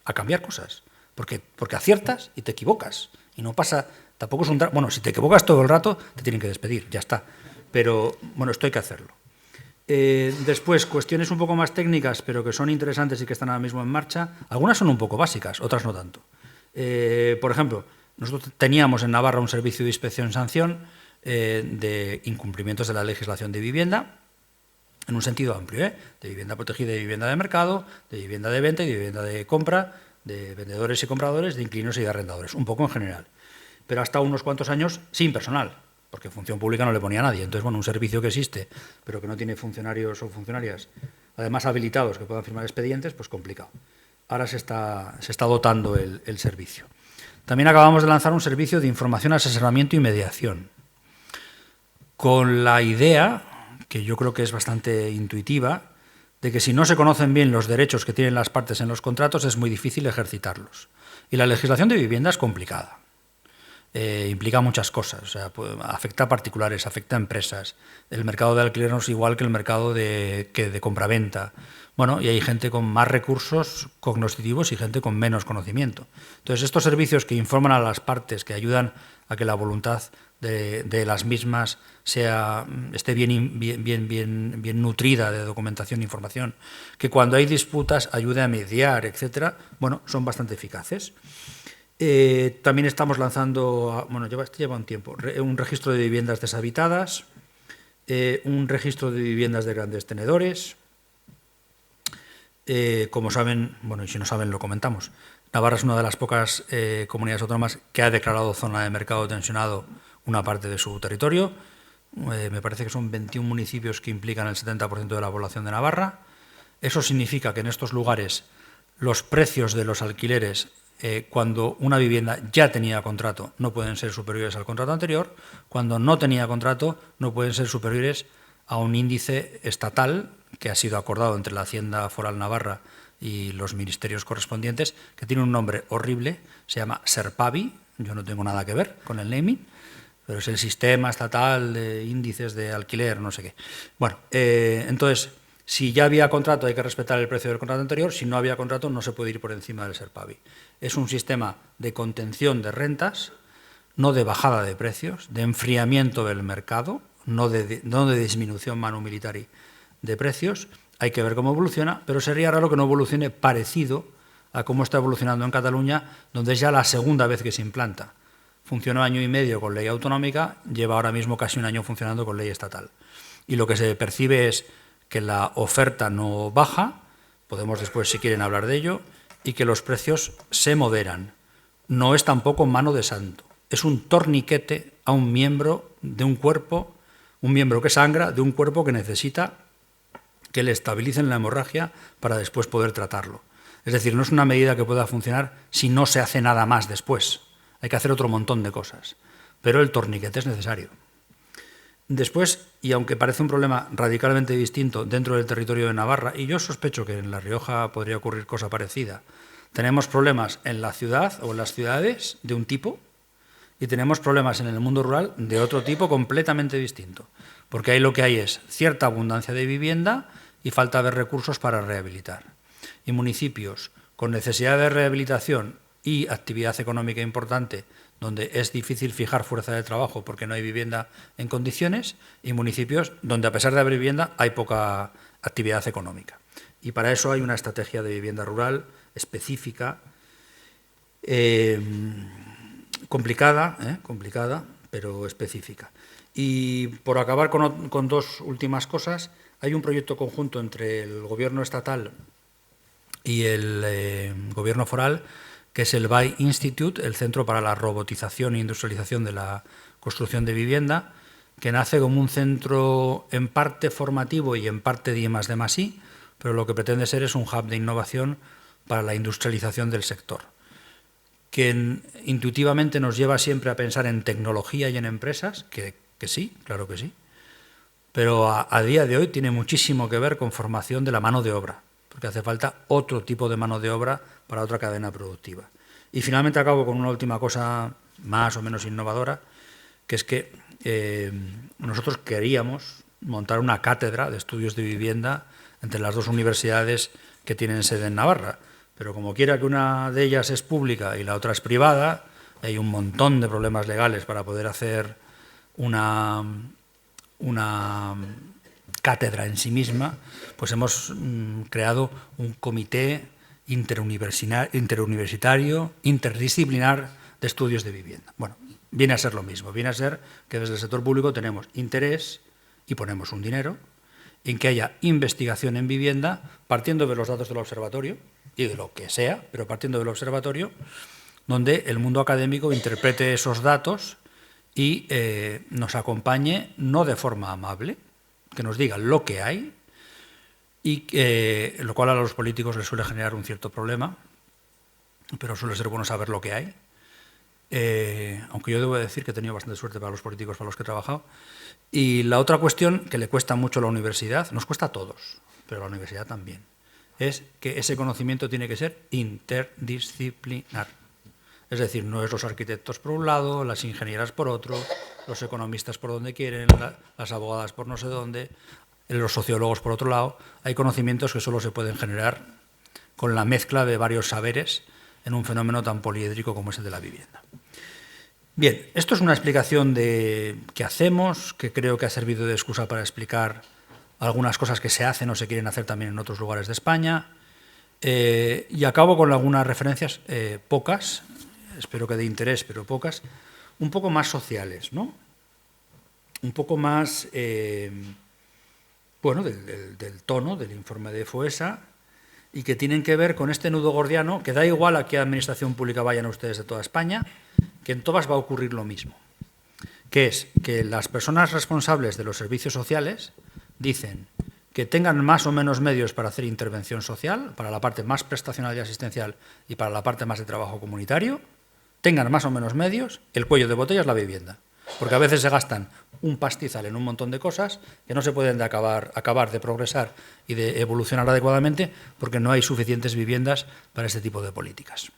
a cambiar cosas, porque aciertas y te equivocas y no pasa. Tampoco es un drama. Bueno, si te equivocas todo el rato, te tienen que despedir, ya está. Pero, bueno, esto hay que hacerlo. Después, cuestiones un poco más técnicas, pero que son interesantes y que están ahora mismo en marcha. Algunas son un poco básicas, otras no tanto. Por ejemplo, nosotros teníamos en Navarra un servicio de inspección-sanción de incumplimientos de la legislación de vivienda, en un sentido amplio, de vivienda protegida y de vivienda de mercado, de vivienda de venta y de vivienda de compra, de vendedores y compradores, de inquilinos y de arrendadores, un poco en general. Pero hasta unos cuantos años sin personal, porque función pública no le ponía a nadie. Entonces, bueno, un servicio que existe, pero que no tiene funcionarios o funcionarias, además habilitados que puedan firmar expedientes, pues complicado. Ahora se está dotando el servicio. También acabamos de lanzar un servicio de información, asesoramiento y mediación, con la idea, que yo creo que es bastante intuitiva, de que si no se conocen bien los derechos que tienen las partes en los contratos, es muy difícil ejercitarlos. Y la legislación de vivienda es complicada. Implica muchas cosas, o sea, afecta a particulares, afecta a empresas. El mercado de alquiler no es igual que el mercado de compraventa. Bueno, y hay gente con más recursos cognitivos y gente con menos conocimiento. Entonces, estos servicios que informan a las partes, que ayudan a que la voluntad de las mismas esté bien nutrida de documentación e información, que cuando hay disputas ayude a mediar, etcétera, bueno, son bastante eficaces. También estamos lanzando, bueno, lleva un tiempo, un registro de viviendas deshabitadas, un registro de viviendas de grandes tenedores. Como saben, bueno, y si no saben lo comentamos, Navarra es una de las pocas comunidades autónomas que ha declarado zona de mercado tensionado una parte de su territorio. Me parece que son 21 municipios que implican el 70% de la población de Navarra. Eso significa que en estos lugares los precios de los alquileres, cuando una vivienda ya tenía contrato, no pueden ser superiores al contrato anterior. Cuando no tenía contrato, no pueden ser superiores a un índice estatal que ha sido acordado entre la Hacienda Foral Navarra y los ministerios correspondientes, que tiene un nombre horrible, se llama SERPAVI, yo no tengo nada que ver con el naming, pero es el sistema estatal de índices de alquiler, no sé qué. Bueno, entonces, si ya había contrato hay que respetar el precio del contrato anterior, si no había contrato no se puede ir por encima del SERPAVI. Es un sistema de contención de rentas, no de bajada de precios, de enfriamiento del mercado, no de disminución manu militari de precios. Hay que ver cómo evoluciona, pero sería raro que no evolucione parecido a cómo está evolucionando en Cataluña, donde es ya la segunda vez que se implanta. Funcionó año y medio con ley autonómica, lleva ahora mismo casi un año funcionando con ley estatal. Y lo que se percibe es que la oferta no baja, podemos después si quieren hablar de ello, y que los precios se moderan. No es tampoco mano de santo, es un torniquete a un miembro de un cuerpo, un miembro que sangra de un cuerpo que necesita que le estabilicen la hemorragia para después poder tratarlo. Es decir, no es una medida que pueda funcionar si no se hace nada más después. Hay que hacer otro montón de cosas, pero el torniquete es necesario. Después, y aunque parece un problema radicalmente distinto dentro del territorio de Navarra, y yo sospecho que en La Rioja podría ocurrir cosa parecida, tenemos problemas en la ciudad o en las ciudades de un tipo y tenemos problemas en el mundo rural de otro tipo completamente distinto, porque ahí lo que hay es cierta abundancia de vivienda y falta de recursos para rehabilitar. Y municipios con necesidad de rehabilitación y actividad económica importante, donde es difícil fijar fuerza de trabajo porque no hay vivienda en condiciones, y municipios donde a pesar de haber vivienda hay poca actividad económica. Y para eso hay una estrategia de vivienda rural específica, complicada, pero específica. Y por acabar con dos últimas cosas, hay un proyecto conjunto entre el Gobierno estatal y el Gobierno foral, que es el BAI Institute, el Centro para la Robotización e Industrialización de la Construcción de Vivienda, que nace como un centro en parte formativo y en parte de I+D+I, pero lo que pretende ser es un hub de innovación para la industrialización del sector, que intuitivamente nos lleva siempre a pensar en tecnología y en empresas, que sí, claro que sí, pero a día de hoy tiene muchísimo que ver con formación de la mano de obra, porque hace falta otro tipo de mano de obra para otra cadena productiva. Y finalmente acabo con una última cosa más o menos innovadora, que es que nosotros queríamos montar una cátedra de estudios de vivienda entre las dos universidades que tienen sede en Navarra, pero como quiera que una de ellas es pública y la otra es privada, hay un montón de problemas legales para poder hacer una cátedra en sí misma, pues hemos creado un comité interuniversitario, interdisciplinar de estudios de vivienda. Bueno, viene a ser lo mismo, viene a ser que desde el sector público tenemos interés y ponemos un dinero en que haya investigación en vivienda partiendo de los datos del observatorio y de lo que sea, pero partiendo del observatorio, donde el mundo académico interprete esos datos y nos acompañe no de forma amable, que nos diga lo que hay, y lo cual a los políticos les suele generar un cierto problema, pero suele ser bueno saber lo que hay. Aunque yo debo decir que he tenido bastante suerte para los políticos para los que he trabajado. Y la otra cuestión que le cuesta mucho a la universidad, nos cuesta a todos, pero a la universidad también, es que ese conocimiento tiene que ser interdisciplinar. Es decir, no es los arquitectos por un lado, las ingenieras por otro, los economistas por donde quieren, las abogadas por no sé dónde, los sociólogos por otro lado. Hay conocimientos que solo se pueden generar con la mezcla de varios saberes en un fenómeno tan poliédrico como es el de la vivienda. Bien, esto es una explicación de qué hacemos, que creo que ha servido de excusa para explicar algunas cosas que se hacen o se quieren hacer también en otros lugares de España. Y acabo con algunas referencias, pocas, espero que de interés, pero pocas, un poco más sociales, ¿no? Un poco más, bueno, del tono del informe de FOESA, y que tienen que ver con este nudo gordiano, que da igual a qué administración pública vayan ustedes de toda España, que en todas va a ocurrir lo mismo, que es que las personas responsables de los servicios sociales dicen que tengan más o menos medios para hacer intervención social, para la parte más prestacional y asistencial y para la parte más de trabajo comunitario, tengan más o menos medios, el cuello de botella es la vivienda. Porque a veces se gastan un pastizal en un montón de cosas que no se pueden acabar de progresar y de evolucionar adecuadamente porque no hay suficientes viviendas para este tipo de políticas.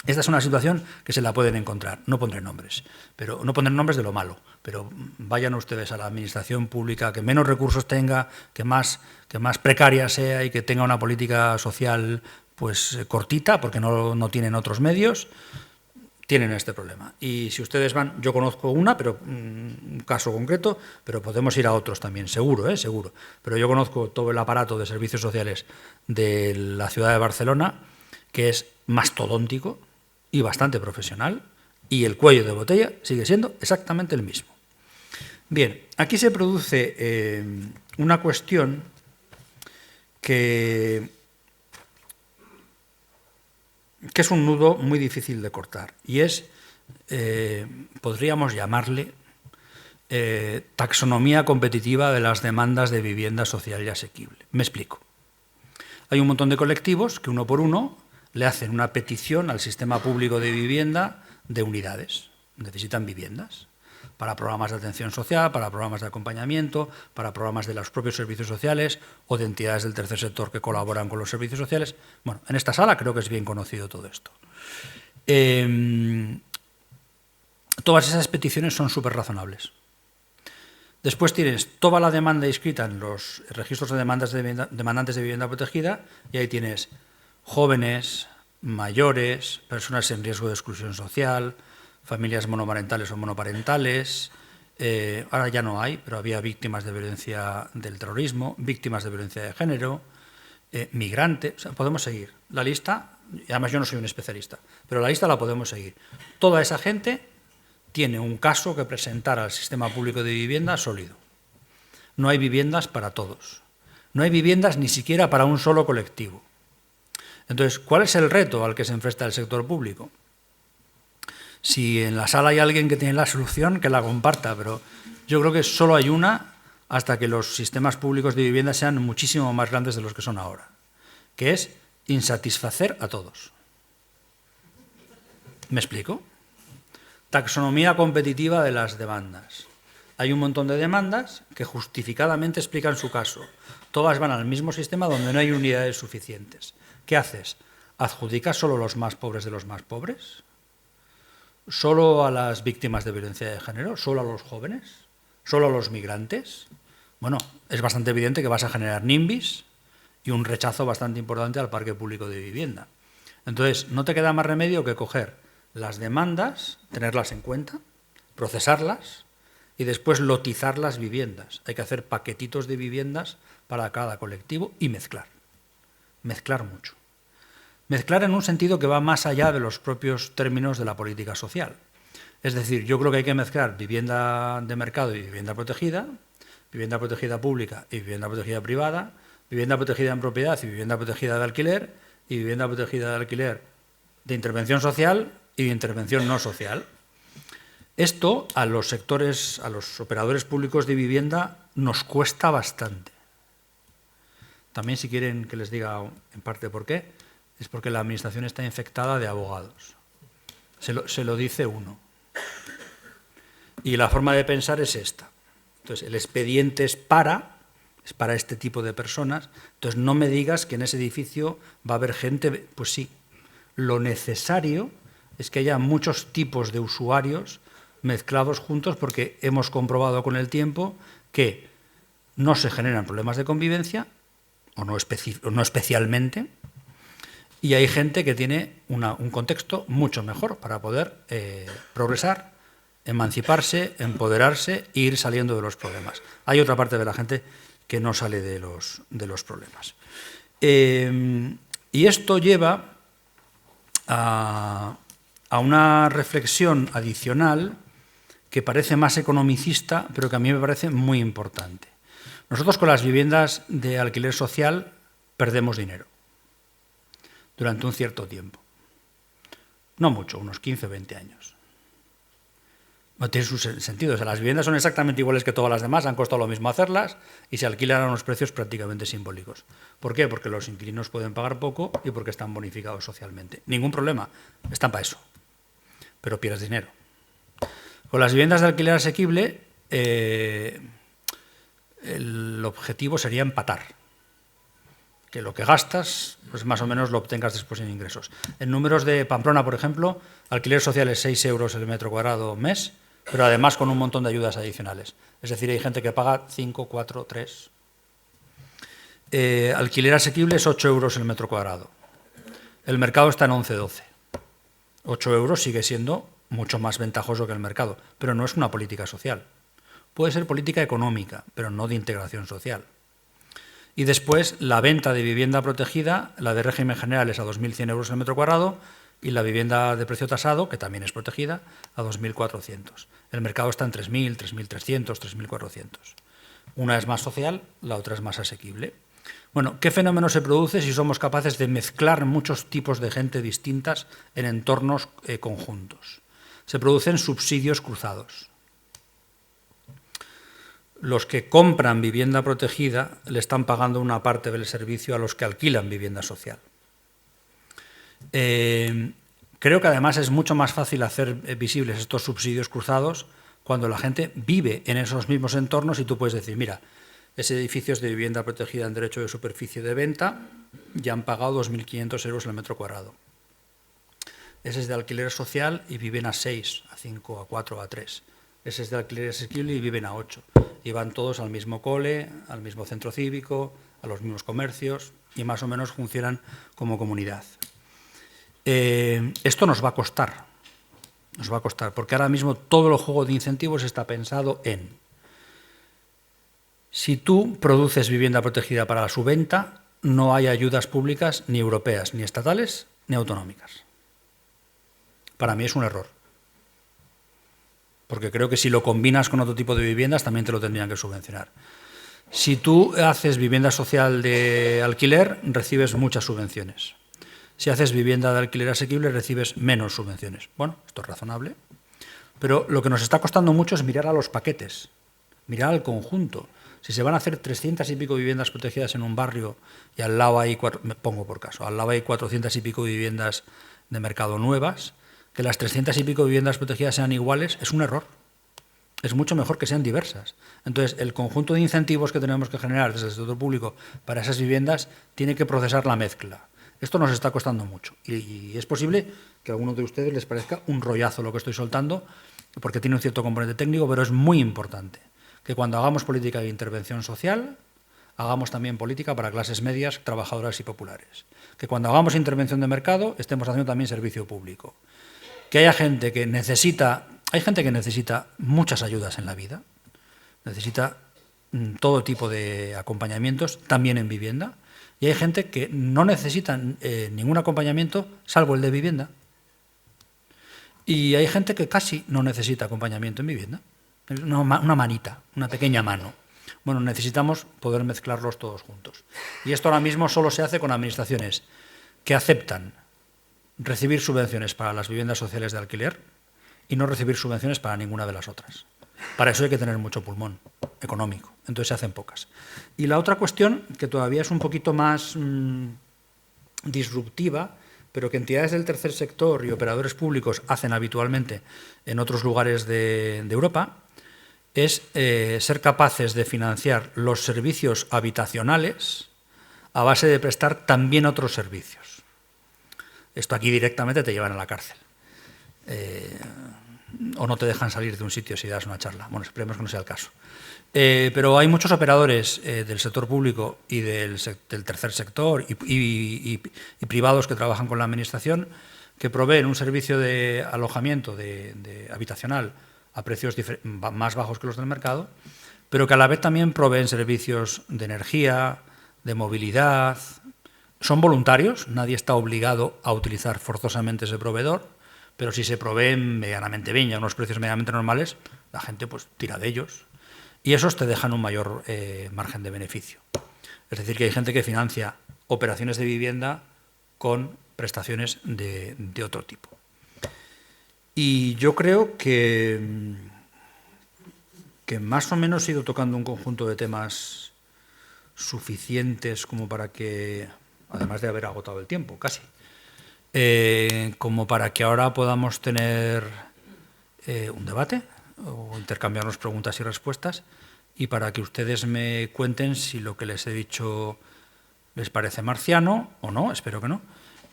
Esta es una situación que se la pueden encontrar. No pondré nombres, pero no pondré nombres de lo malo, pero vayan ustedes a la administración pública que menos recursos tenga, que más precaria sea y que tenga una política social pues cortita, porque no tienen otros medios, tienen este problema. Y si ustedes van, yo conozco una, pero un caso concreto, pero podemos ir a otros también, seguro, seguro. Pero yo conozco todo el aparato de servicios sociales de la ciudad de Barcelona, que es mastodóntico y bastante profesional, y el cuello de botella sigue siendo exactamente el mismo. Bien, aquí se produce una cuestión que es un nudo muy difícil de cortar, y es, podríamos llamarle, taxonomía competitiva de las demandas de vivienda social y asequible. Me explico. Hay un montón de colectivos que uno por uno le hacen una petición al sistema público de vivienda de unidades. Necesitan viviendas para programas de atención social, para programas de acompañamiento, para programas de los propios servicios sociales o de entidades del tercer sector que colaboran con los servicios sociales. Bueno, en esta sala creo que es bien conocido todo esto. Todas esas peticiones son súper razonables. Después tienes toda la demanda inscrita en los registros de demandantes de vivienda protegida, y ahí tienes jóvenes, mayores, personas en riesgo de exclusión social, familias monomarentales o monoparentales. Ahora ya no hay, pero había víctimas de violencia del terrorismo, víctimas de violencia de género, migrantes. O sea, podemos seguir la lista, y además yo no soy un especialista, pero la lista la podemos seguir. Toda esa gente tiene un caso que presentar al sistema público de vivienda sólido. No hay viviendas para todos. No hay viviendas ni siquiera para un solo colectivo. Entonces, ¿cuál es el reto al que se enfrenta el sector público? Si en la sala hay alguien que tiene la solución, que la comparta, pero yo creo que solo hay una hasta que los sistemas públicos de vivienda sean muchísimo más grandes de los que son ahora, que es insatisfacer a todos. ¿Me explico? Taxonomía competitiva de las demandas. Hay un montón de demandas que justificadamente explican su caso. Todas van al mismo sistema donde no hay unidades suficientes. ¿Qué haces? ¿Adjudicas solo los más pobres de los más pobres? ¿Solo a las víctimas de violencia de género? ¿Solo a los jóvenes? ¿Solo a los migrantes? Bueno, es bastante evidente que vas a generar NIMBYs y un rechazo bastante importante al parque público de vivienda. Entonces, no te queda más remedio que coger las demandas, tenerlas en cuenta, procesarlas y después lotizar las viviendas. Hay que hacer paquetitos de viviendas para cada colectivo y mezclar. Mezclar mucho. Mezclar en un sentido que va más allá de los propios términos de la política social. Es decir, yo creo que hay que mezclar vivienda de mercado y vivienda protegida pública y vivienda protegida privada, vivienda protegida en propiedad y vivienda protegida de alquiler, y vivienda protegida de alquiler de intervención social y de intervención no social. Esto a los sectores, a los operadores públicos de vivienda nos cuesta bastante. También, si quieren que les diga en parte por qué, es porque la administración está infectada de abogados. Se lo dice uno. Y la forma de pensar es esta. Entonces, el expediente es para este tipo de personas. Entonces, no me digas que en ese edificio va a haber gente. Pues sí, lo necesario es que haya muchos tipos de usuarios mezclados juntos, porque hemos comprobado con el tiempo que no se generan problemas de convivencia, o no especialmente, y hay gente que tiene un contexto mucho mejor para poder progresar, emanciparse, empoderarse e ir saliendo de los problemas. Hay otra parte de la gente que no sale de los problemas. Y esto lleva a una reflexión adicional que parece más economicista, pero que a mí me parece muy importante. Nosotros con las viviendas de alquiler social perdemos dinero durante un cierto tiempo. No mucho, unos 15 o 20 años. No tiene su sentido. O sea, las viviendas son exactamente iguales que todas las demás, han costado lo mismo hacerlas y se alquilan a unos precios prácticamente simbólicos. ¿Por qué? Porque los inquilinos pueden pagar poco y porque están bonificados socialmente. Ningún problema, están para eso, pero pierdes dinero. Con las viviendas de alquiler asequible, el objetivo sería empatar. que lo que gastas, pues más o menos lo obtengas después en ingresos. En números de Pamplona, por ejemplo, alquiler social es 6 euros el metro cuadrado mes, pero además con un montón de ayudas adicionales. Es decir, hay gente que paga 5, 4, 3. Alquiler asequible es 8 euros el metro cuadrado. El mercado está en 11, 12. 8 euros sigue siendo mucho más ventajoso que el mercado, pero no es una política social. Puede ser política económica, pero no de integración social. Y después, la venta de vivienda protegida, la de régimen general es a 2.100 euros el metro cuadrado y la vivienda de precio tasado, que también es protegida, a 2.400. El mercado está en 3.000, 3.300, 3.400. Una es más social, la otra es más asequible. Bueno, ¿qué fenómeno se produce si somos capaces de mezclar muchos tipos de gente distintas en entornos conjuntos? Se producen subsidios cruzados. Los que compran vivienda protegida le están pagando una parte del servicio a los que alquilan vivienda social. Creo que además es mucho más fácil hacer visibles estos subsidios cruzados cuando la gente vive en esos mismos entornos y tú puedes decir, mira, ese edificio es de vivienda protegida en derecho de superficie de venta, ya han pagado 2.500 euros el metro cuadrado. Ese es de alquiler social y viven a 6, a 5, a 4, a 3. Ese es de alquiler asequible y viven a 8. Y van todos al mismo cole, al mismo centro cívico, a los mismos comercios y más o menos funcionan como comunidad. Esto nos va a costar, porque ahora mismo todo el juego de incentivos está pensado en: si tú produces vivienda protegida para su venta, no hay ayudas públicas ni europeas, ni estatales, ni autonómicas. Para mí es un error. Porque creo que si lo combinas con otro tipo de viviendas, también te lo tendrían que subvencionar. Si tú haces vivienda social de alquiler, recibes muchas subvenciones. Si haces vivienda de alquiler asequible, recibes menos subvenciones. Bueno, esto es razonable. Pero lo que nos está costando mucho es mirar a los paquetes, mirar al conjunto. Si se van a hacer 300 y pico viviendas protegidas en un barrio y al lado hay, me pongo por caso, al lado hay 400 y pico viviendas de mercado nuevas, que las 300 y pico viviendas protegidas sean iguales es un error. Es mucho mejor que sean diversas. Entonces, el conjunto de incentivos que tenemos que generar desde el sector público para esas viviendas tiene que procesar la mezcla. Esto nos está costando mucho y es posible que a algunos de ustedes les parezca un rollazo lo que estoy soltando, porque tiene un cierto componente técnico, pero es muy importante que cuando hagamos política de intervención social, hagamos también política para clases medias, trabajadoras y populares. Que cuando hagamos intervención de mercado, estemos haciendo también servicio público. Que haya gente que necesita... Hay gente que necesita muchas ayudas en la vida, necesita todo tipo de acompañamientos, también en vivienda, y hay gente que no necesita ningún acompañamiento salvo el de vivienda. Y hay gente que casi no necesita acompañamiento en vivienda, una manita, una pequeña mano. Bueno, necesitamos poder mezclarlos todos juntos. Y esto ahora mismo solo se hace con administraciones que aceptan recibir subvenciones para las viviendas sociales de alquiler y no recibir subvenciones para ninguna de las otras. Para eso hay que tener mucho pulmón económico, entonces se hacen pocas. Y la otra cuestión, que todavía es un poquito más disruptiva, pero que entidades del tercer sector y operadores públicos hacen habitualmente en otros lugares de Europa, es ser capaces de financiar los servicios habitacionales a base de prestar también otros servicios. Esto aquí directamente te llevan a la cárcel. O no te dejan salir de un sitio si das una charla. Bueno, esperemos que no sea el caso. Pero hay muchos operadores del sector público y del tercer sector y privados que trabajan con la administración que proveen un servicio de alojamiento habitacional a precios más bajos que los del mercado, pero que a la vez también proveen servicios de energía, de movilidad. Son voluntarios, nadie está obligado a utilizar forzosamente ese proveedor, pero si se proveen medianamente bien y a unos precios medianamente normales, la gente pues tira de ellos. Y esos te dejan un mayor margen de beneficio. Es decir, que hay gente que financia operaciones de vivienda con prestaciones de otro tipo. Y yo creo que más o menos he ido tocando un conjunto de temas suficientes como para que, además de haber agotado el tiempo, casi, como para que ahora podamos tener un debate o intercambiarnos preguntas y respuestas y para que ustedes me cuenten si lo que les he dicho les parece marciano, o no, espero que no,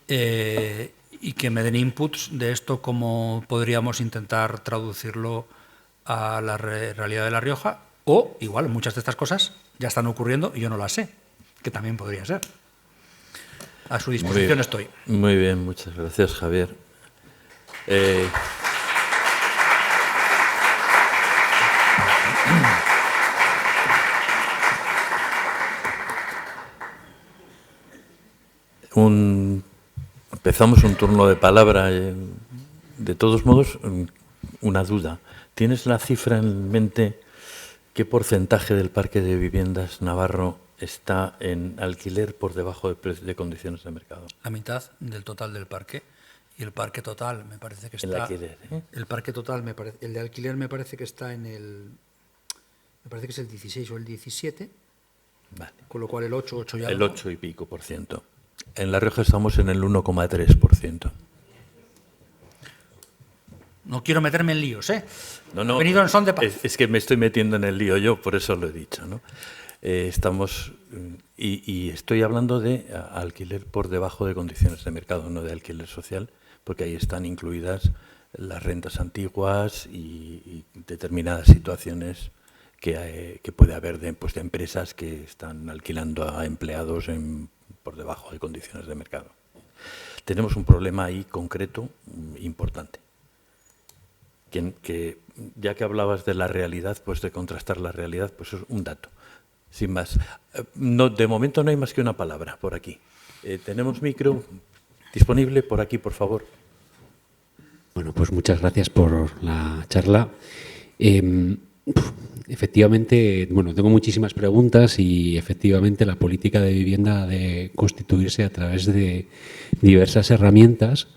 y que me den inputs de esto, cómo podríamos intentar traducirlo a la realidad de La Rioja, o igual muchas de estas cosas ya están ocurriendo y yo no las sé, que también podría ser. A su disposición estoy. Muy bien, muchas gracias, Javier. Empezamos un turno de palabra. De todos modos, una duda. ¿Tienes la cifra en mente? ¿Qué porcentaje del parque de viviendas navarro está en alquiler por debajo de condiciones de mercado? La mitad del total del parque. Y el parque total me parece que está... El alquiler, ¿eh? El parque total, el de alquiler me parece que está en el... Me parece que es el 16 o el 17. Vale. Con lo cual el 8 y algo. El 8 y pico por ciento. En La Rioja estamos en el 1,3%. No quiero meterme en líos, ¿eh? No, He venido en son de paz. Es que me estoy metiendo en el lío yo, por eso lo he dicho, ¿no? Estamos... Y estoy hablando de alquiler por debajo de condiciones de mercado, no de alquiler social, porque ahí están incluidas las rentas antiguas y determinadas situaciones que puede haber de empresas que están alquilando a empleados por debajo de condiciones de mercado. Tenemos un problema ahí concreto importante. Que ya que hablabas de la realidad, pues de contrastar la realidad, pues es un dato, sin más. No, de momento no hay más que una palabra por aquí. ¿Tenemos micro disponible por aquí, por favor? Bueno, pues muchas gracias por la charla. Efectivamente, bueno, tengo muchísimas preguntas y efectivamente la política de vivienda ha de constituirse a través de diversas herramientas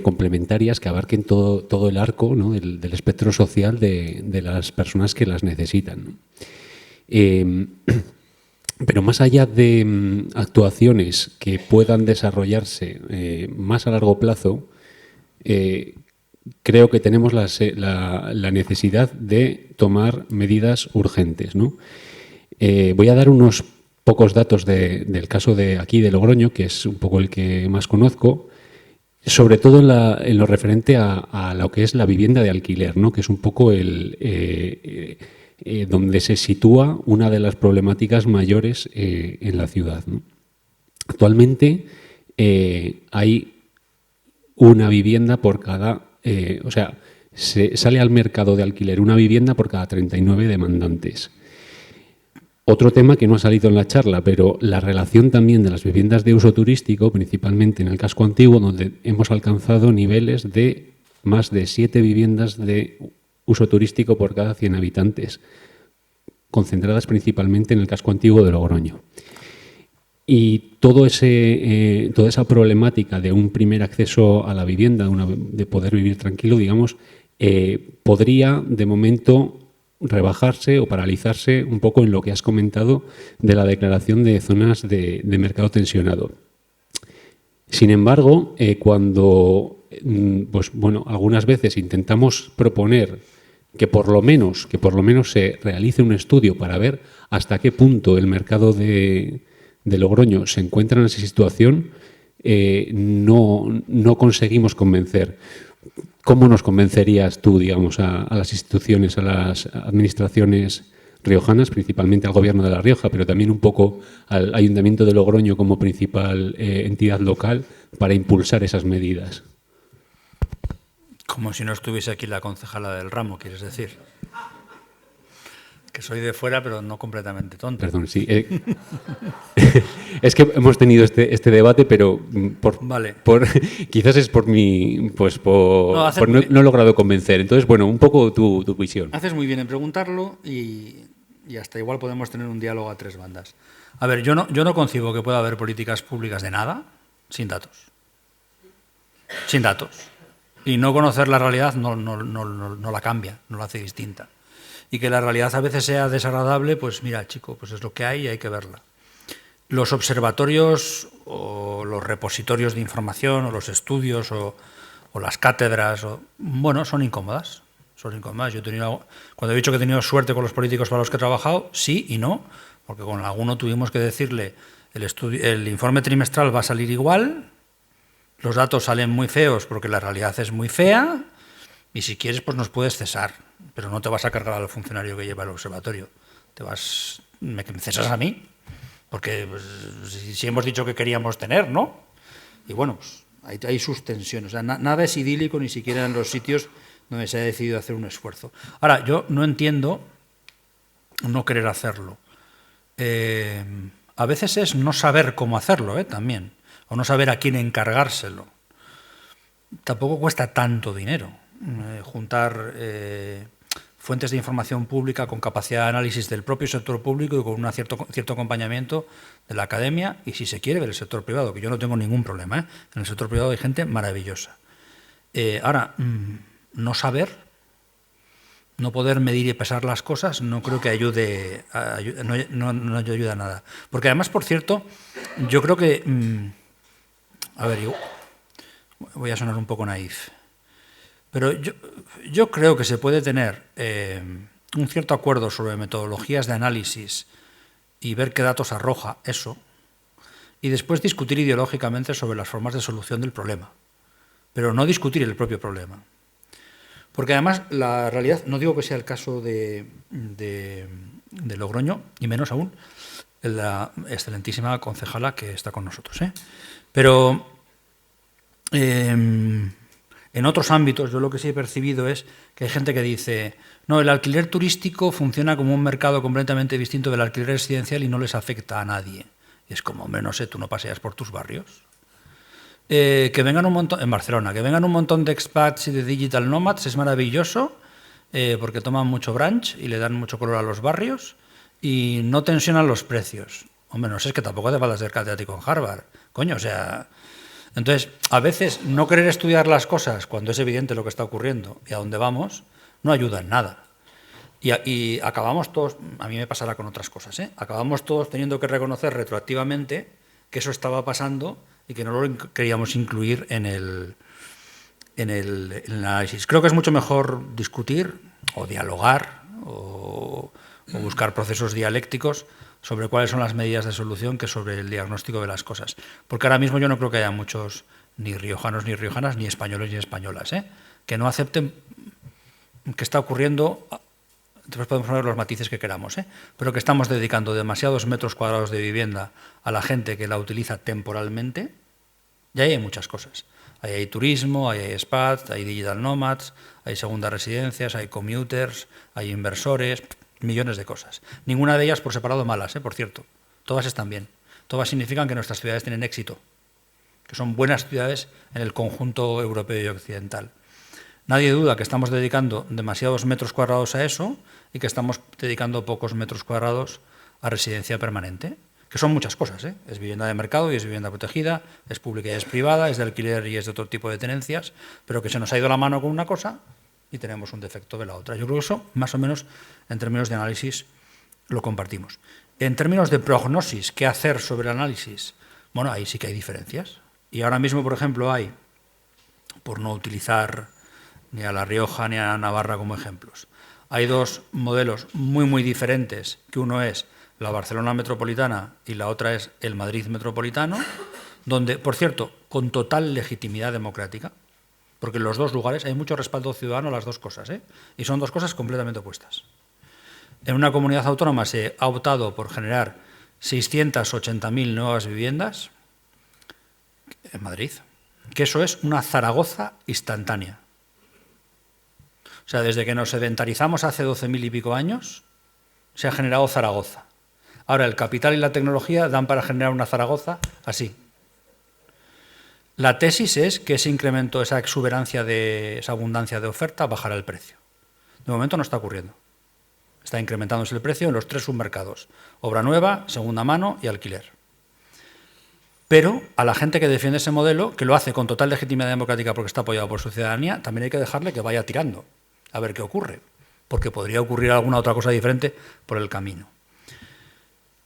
complementarias que abarquen todo el arco, ¿no?, del espectro social de las personas que las necesitan, ¿no? Pero más allá de actuaciones que puedan desarrollarse más a largo plazo, creo que tenemos la necesidad de tomar medidas urgentes, ¿no? Voy a dar unos pocos datos del caso de aquí de Logroño, que es un poco el que más conozco, sobre todo en lo referente a lo que es la vivienda de alquiler, ¿no?, que es un poco donde se sitúa una de las problemáticas mayores en la ciudad, ¿no? Actualmente hay una vivienda por cada... sale al mercado de alquiler una vivienda por cada 39 demandantes. Otro tema que no ha salido en la charla, pero la relación también de las viviendas de uso turístico, principalmente en el casco antiguo, donde hemos alcanzado niveles de más de 7 viviendas de uso turístico por cada 100 habitantes, concentradas principalmente en el casco antiguo de Logroño. Y toda esa problemática de un primer acceso a la vivienda, de poder vivir tranquilo, digamos, podría de momento rebajarse o paralizarse un poco en lo que has comentado de la declaración de zonas de mercado tensionado. Sin embargo, cuando algunas veces intentamos proponer que por lo menos se realice un estudio para ver hasta qué punto el mercado de Logroño se encuentra en esa situación, no conseguimos convencer. ¿Cómo nos convencerías tú, digamos, a las instituciones, a las administraciones riojanas, principalmente al Gobierno de La Rioja, pero también un poco al Ayuntamiento de Logroño como principal entidad local para impulsar esas medidas? Como si no estuviese aquí la concejala del ramo, quieres decir. Que soy de fuera, pero no completamente tonto. Perdón, sí. Es que hemos tenido este debate, pero vale. Quizás es por mi... Pues no he logrado convencer. Entonces, bueno, un poco tu visión. Haces muy bien en preguntarlo y hasta igual podemos tener un diálogo a tres bandas. A ver, yo no concibo que pueda haber políticas públicas de nada sin datos. Sin datos. Y no conocer la realidad no la cambia, no la hace distinta. Y que la realidad a veces sea desagradable, pues mira, chico, pues es lo que hay y hay que verla. Los observatorios o los repositorios de información o los estudios o las cátedras, son incómodas. Solo income más. Cuando he dicho que he tenido suerte con los políticos para los que he trabajado, sí y no, porque con alguno tuvimos que decirle el informe trimestral va a salir igual, los datos salen muy feos porque la realidad es muy fea, y si quieres pues nos puedes cesar, pero no te vas a cargar al funcionario que lleva el observatorio. Me cesas a mí, porque pues, si hemos dicho que queríamos tener, ¿no? Y bueno, pues hay sus tensiones. O sea, nada es idílico, ni siquiera en los sitios donde se ha decidido hacer un esfuerzo. Ahora, yo no entiendo no querer hacerlo. A veces es no saber cómo hacerlo, también, o no saber a quién encargárselo. Tampoco cuesta tanto dinero juntar fuentes de información pública con capacidad de análisis del propio sector público y con un cierto acompañamiento de la academia, y si se quiere, del sector privado, que yo no tengo ningún problema. En el sector privado hay gente maravillosa. Ahora, no saber, no poder medir y pesar las cosas, no creo que ayude, no ayuda a nada. Porque además, por cierto, yo creo que... voy a sonar un poco naif, pero yo creo que se puede tener un cierto acuerdo sobre metodologías de análisis y ver qué datos arroja eso, y después discutir ideológicamente sobre las formas de solución del problema, pero no discutir el propio problema. Porque además la realidad, no digo que sea el caso de Logroño, y menos aún la excelentísima concejala que está con nosotros, pero en otros ámbitos yo lo que sí he percibido es que hay gente que dice, no, el alquiler turístico funciona como un mercado completamente distinto del alquiler residencial y no les afecta a nadie. Y es como, hombre, no sé, tú no paseas por tus barrios. Que vengan un montón, en Barcelona, que vengan un montón de expats y de digital nomads es maravilloso, porque toman mucho brunch y le dan mucho color a los barrios y no tensionan los precios. Hombre, no sé, es que tampoco te falta ser catedrático en Harvard, coño, o sea... Entonces, a veces no querer estudiar las cosas cuando es evidente lo que está ocurriendo y a dónde vamos, no ayuda en nada. Y acabamos todos, a mí me pasará con otras cosas, acabamos todos teniendo que reconocer retroactivamente que eso estaba pasando y que no lo queríamos incluir en el análisis. Creo que es mucho mejor discutir o dialogar o buscar procesos dialécticos sobre cuáles son las medidas de solución que sobre el diagnóstico de las cosas. Porque ahora mismo yo no creo que haya muchos, ni riojanos ni riojanas, ni españoles ni españolas, que no acepten que está ocurriendo, después podemos poner los matices que queramos, pero que estamos dedicando demasiados metros cuadrados de vivienda a la gente que la utiliza temporalmente. Y ahí hay muchas cosas. Ahí hay turismo, ahí hay expats, hay digital nomads, hay segundas residencias, hay commuters, hay inversores, millones de cosas. Ninguna de ellas por separado malas, por cierto. Todas están bien. Todas significan que nuestras ciudades tienen éxito, que son buenas ciudades en el conjunto europeo y occidental. Nadie duda que estamos dedicando demasiados metros cuadrados a eso y que estamos dedicando pocos metros cuadrados a residencia permanente, que son muchas cosas, Es vivienda de mercado y es vivienda protegida, es pública y es privada, es de alquiler y es de otro tipo de tenencias, pero que se nos ha ido la mano con una cosa y tenemos un defecto de la otra. Yo creo que eso, más o menos, en términos de análisis, lo compartimos. En términos de prognosis, ¿qué hacer sobre el análisis? Bueno, ahí sí que hay diferencias. Y ahora mismo, por ejemplo, hay, por no utilizar ni a La Rioja ni a Navarra como ejemplos, hay dos modelos muy, muy diferentes, que uno es la Barcelona metropolitana y la otra es el Madrid metropolitano, donde, por cierto, con total legitimidad democrática, porque en los dos lugares hay mucho respaldo ciudadano a las dos cosas, y son dos cosas completamente opuestas. En una comunidad autónoma se ha optado por generar 680.000 nuevas viviendas, en Madrid, que eso es una Zaragoza instantánea. O sea, desde que nos sedentarizamos hace 12.000 y pico años, se ha generado Zaragoza. Ahora, el capital y la tecnología dan para generar una Zaragoza así. La tesis es que ese incremento, esa exuberancia, esa abundancia de oferta bajará el precio. De momento no está ocurriendo. Está incrementándose el precio en los tres submercados: obra nueva, segunda mano y alquiler. Pero a la gente que defiende ese modelo, que lo hace con total legitimidad democrática porque está apoyado por su ciudadanía, también hay que dejarle que vaya tirando, a ver qué ocurre, porque podría ocurrir alguna otra cosa diferente por el camino.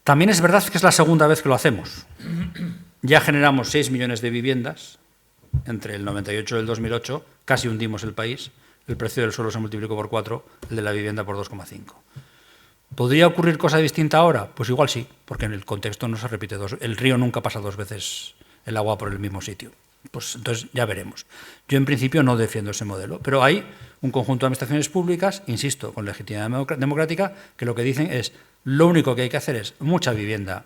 También es verdad que es la segunda vez que lo hacemos. Ya generamos 6 millones de viviendas entre el 98 y el 2008, casi hundimos el país, el precio del suelo se multiplicó por 4, el de la vivienda por 2,5. ¿Podría ocurrir cosa distinta ahora? Pues igual sí, porque en el contexto no se repite el río nunca pasa 2 veces el agua por el mismo sitio. Pues entonces ya veremos. Yo en principio no defiendo ese modelo, pero hay un conjunto de administraciones públicas, insisto, con legitimidad democrática, que lo que dicen es, lo único que hay que hacer es mucha vivienda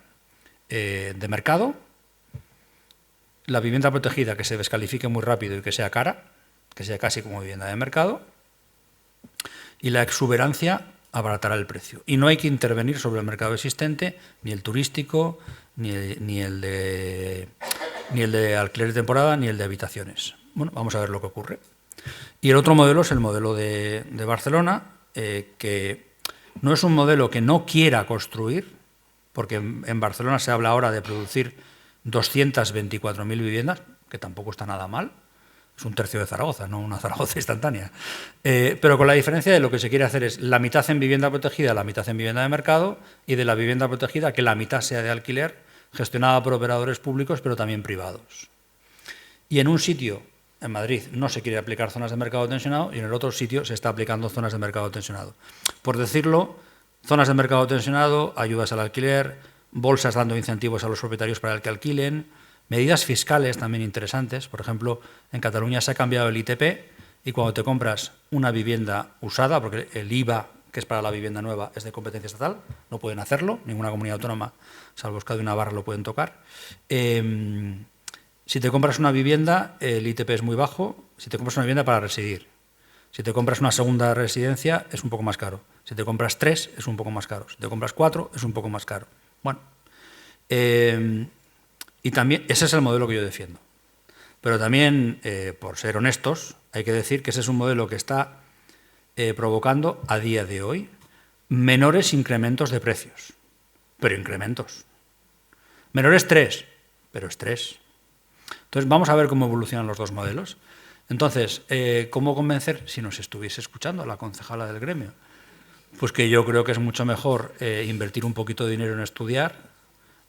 de mercado, la vivienda protegida que se descalifique muy rápido y que sea cara, que sea casi como vivienda de mercado, y la exuberancia abaratará el precio. Y no hay que intervenir sobre el mercado existente, ni el turístico, ni el de alquiler de temporada, ni el de habitaciones. Bueno, vamos a ver lo que ocurre. Y el otro modelo es el modelo de Barcelona, que no es un modelo que no quiera construir, porque en Barcelona se habla ahora de producir 224.000 viviendas, que tampoco está nada mal. Es un tercio de Zaragoza, no una Zaragoza instantánea. Pero con la diferencia de lo que se quiere hacer es la mitad en vivienda protegida, la mitad en vivienda de mercado, y de la vivienda protegida que la mitad sea de alquiler, gestionada por operadores públicos, pero también privados. Y en un sitio, en Madrid, no se quiere aplicar zonas de mercado tensionado, y en el otro sitio se está aplicando zonas de mercado tensionado. Por decirlo, zonas de mercado tensionado, ayudas al alquiler, bolsas dando incentivos a los propietarios para el que alquilen, medidas fiscales también interesantes. Por ejemplo, en Cataluña se ha cambiado el ITP y cuando te compras una vivienda usada, porque el IVA, que es para la vivienda nueva, es de competencia estatal, no pueden hacerlo, ninguna comunidad autónoma, salvo Euskadi y Navarra, lo pueden tocar. Si te compras una vivienda, el ITP es muy bajo. Si te compras una vivienda para residir. Si te compras una segunda residencia, es un poco más caro. Si te compras 3, es un poco más caro. Si te compras 4, es un poco más caro. Bueno, y también ese es el modelo que yo defiendo. Pero también, por ser honestos, hay que decir que ese es un modelo que está provocando a día de hoy menores incrementos de precios, pero incrementos. Menores 3, pero es 3. Entonces vamos a ver cómo evolucionan los dos modelos. Entonces, ¿cómo convencer? Si nos estuviese escuchando la concejala del gremio, pues que yo creo que es mucho mejor invertir un poquito de dinero en estudiar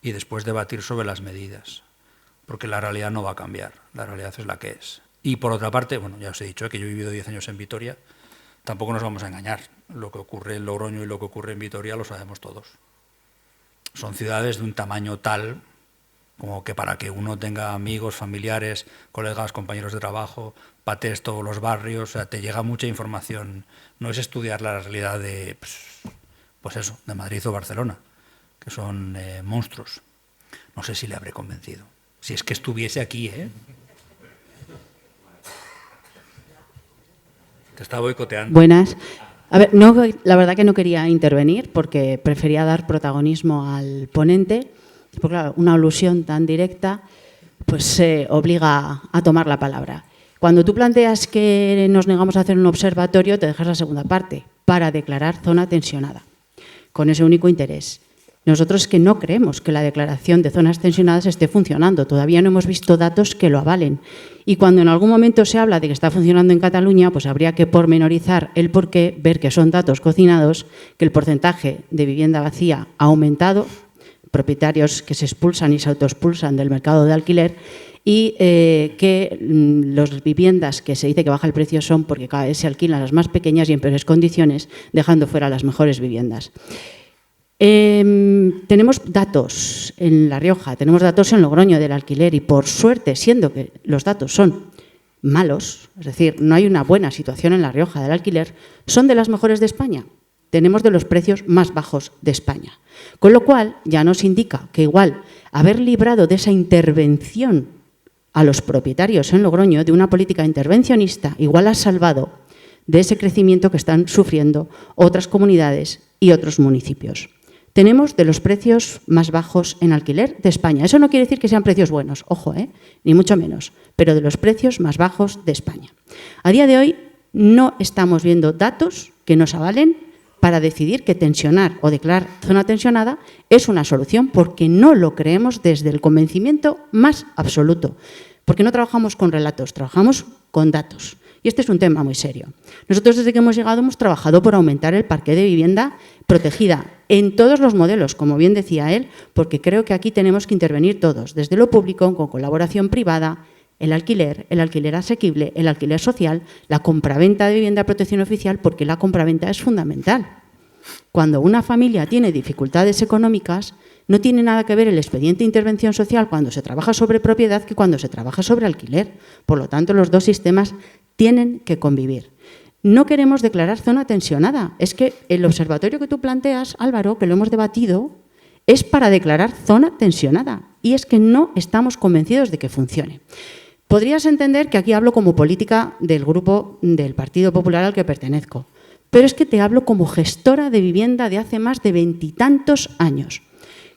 y después debatir sobre las medidas, porque la realidad no va a cambiar, la realidad es la que es. Y por otra parte, bueno, ya os he dicho que yo he vivido 10 años en Vitoria, tampoco nos vamos a engañar, lo que ocurre en Logroño y lo que ocurre en Vitoria lo sabemos todos. Son ciudades de un tamaño tal como que para que uno tenga amigos, familiares, colegas, compañeros de trabajo, patees todos los barrios, o sea, te llega mucha información. No es estudiar la realidad de, pues eso, de Madrid o Barcelona, que son monstruos. No sé si le habré convencido. Si es que estuviese aquí, ¿eh? Te estaba boicoteando. Buenas. A ver, no, la verdad que no quería intervenir porque prefería dar protagonismo al ponente. Porque claro, una alusión tan directa pues obliga a tomar la palabra. Cuando tú planteas que nos negamos a hacer un observatorio, te dejas la segunda parte, para declarar zona tensionada, con ese único interés. Nosotros que no creemos que la declaración de zonas tensionadas esté funcionando, todavía no hemos visto datos que lo avalen. Y cuando en algún momento se habla de que está funcionando en Cataluña, pues habría que pormenorizar el porqué, ver que son datos cocinados, que el porcentaje de vivienda vacía ha aumentado, propietarios que se expulsan y se autoexpulsan del mercado de alquiler y que las viviendas que se dice que baja el precio son porque cada vez se alquilan las más pequeñas y en peores condiciones, dejando fuera las mejores viviendas. Tenemos datos en La Rioja, tenemos datos en Logroño del alquiler y por suerte, siendo que los datos son malos, es decir, no hay una buena situación en La Rioja del alquiler, son de las mejores de España. Tenemos de los precios más bajos de España. Con lo cual, ya nos indica que igual haber librado de esa intervención a los propietarios en Logroño, de una política intervencionista, igual ha salvado de ese crecimiento que están sufriendo otras comunidades y otros municipios. Tenemos de los precios más bajos en alquiler de España. Eso no quiere decir que sean precios buenos, ojo, ni mucho menos, pero de los precios más bajos de España. A día de hoy no estamos viendo datos que nos avalen para decidir que tensionar o declarar zona tensionada es una solución, porque no lo creemos desde el convencimiento más absoluto, porque no trabajamos con relatos, trabajamos con datos. Y este es un tema muy serio. Nosotros desde que hemos llegado hemos trabajado por aumentar el parque de vivienda protegida en todos los modelos, como bien decía él, porque creo que aquí tenemos que intervenir todos, desde lo público, con colaboración privada, el alquiler asequible, el alquiler social, la compraventa de vivienda de protección oficial, porque la compraventa es fundamental. Cuando una familia tiene dificultades económicas, no tiene nada que ver el expediente de intervención social cuando se trabaja sobre propiedad que cuando se trabaja sobre alquiler. Por lo tanto, los dos sistemas tienen que convivir. No queremos declarar zona tensionada. Es que el observatorio que tú planteas, Álvaro, que lo hemos debatido, es para declarar zona tensionada. Y es que no estamos convencidos de que funcione. Podrías entender que aquí hablo como política del grupo del Partido Popular al que pertenezco, pero es que te hablo como gestora de vivienda de hace más de 20 y tantos años.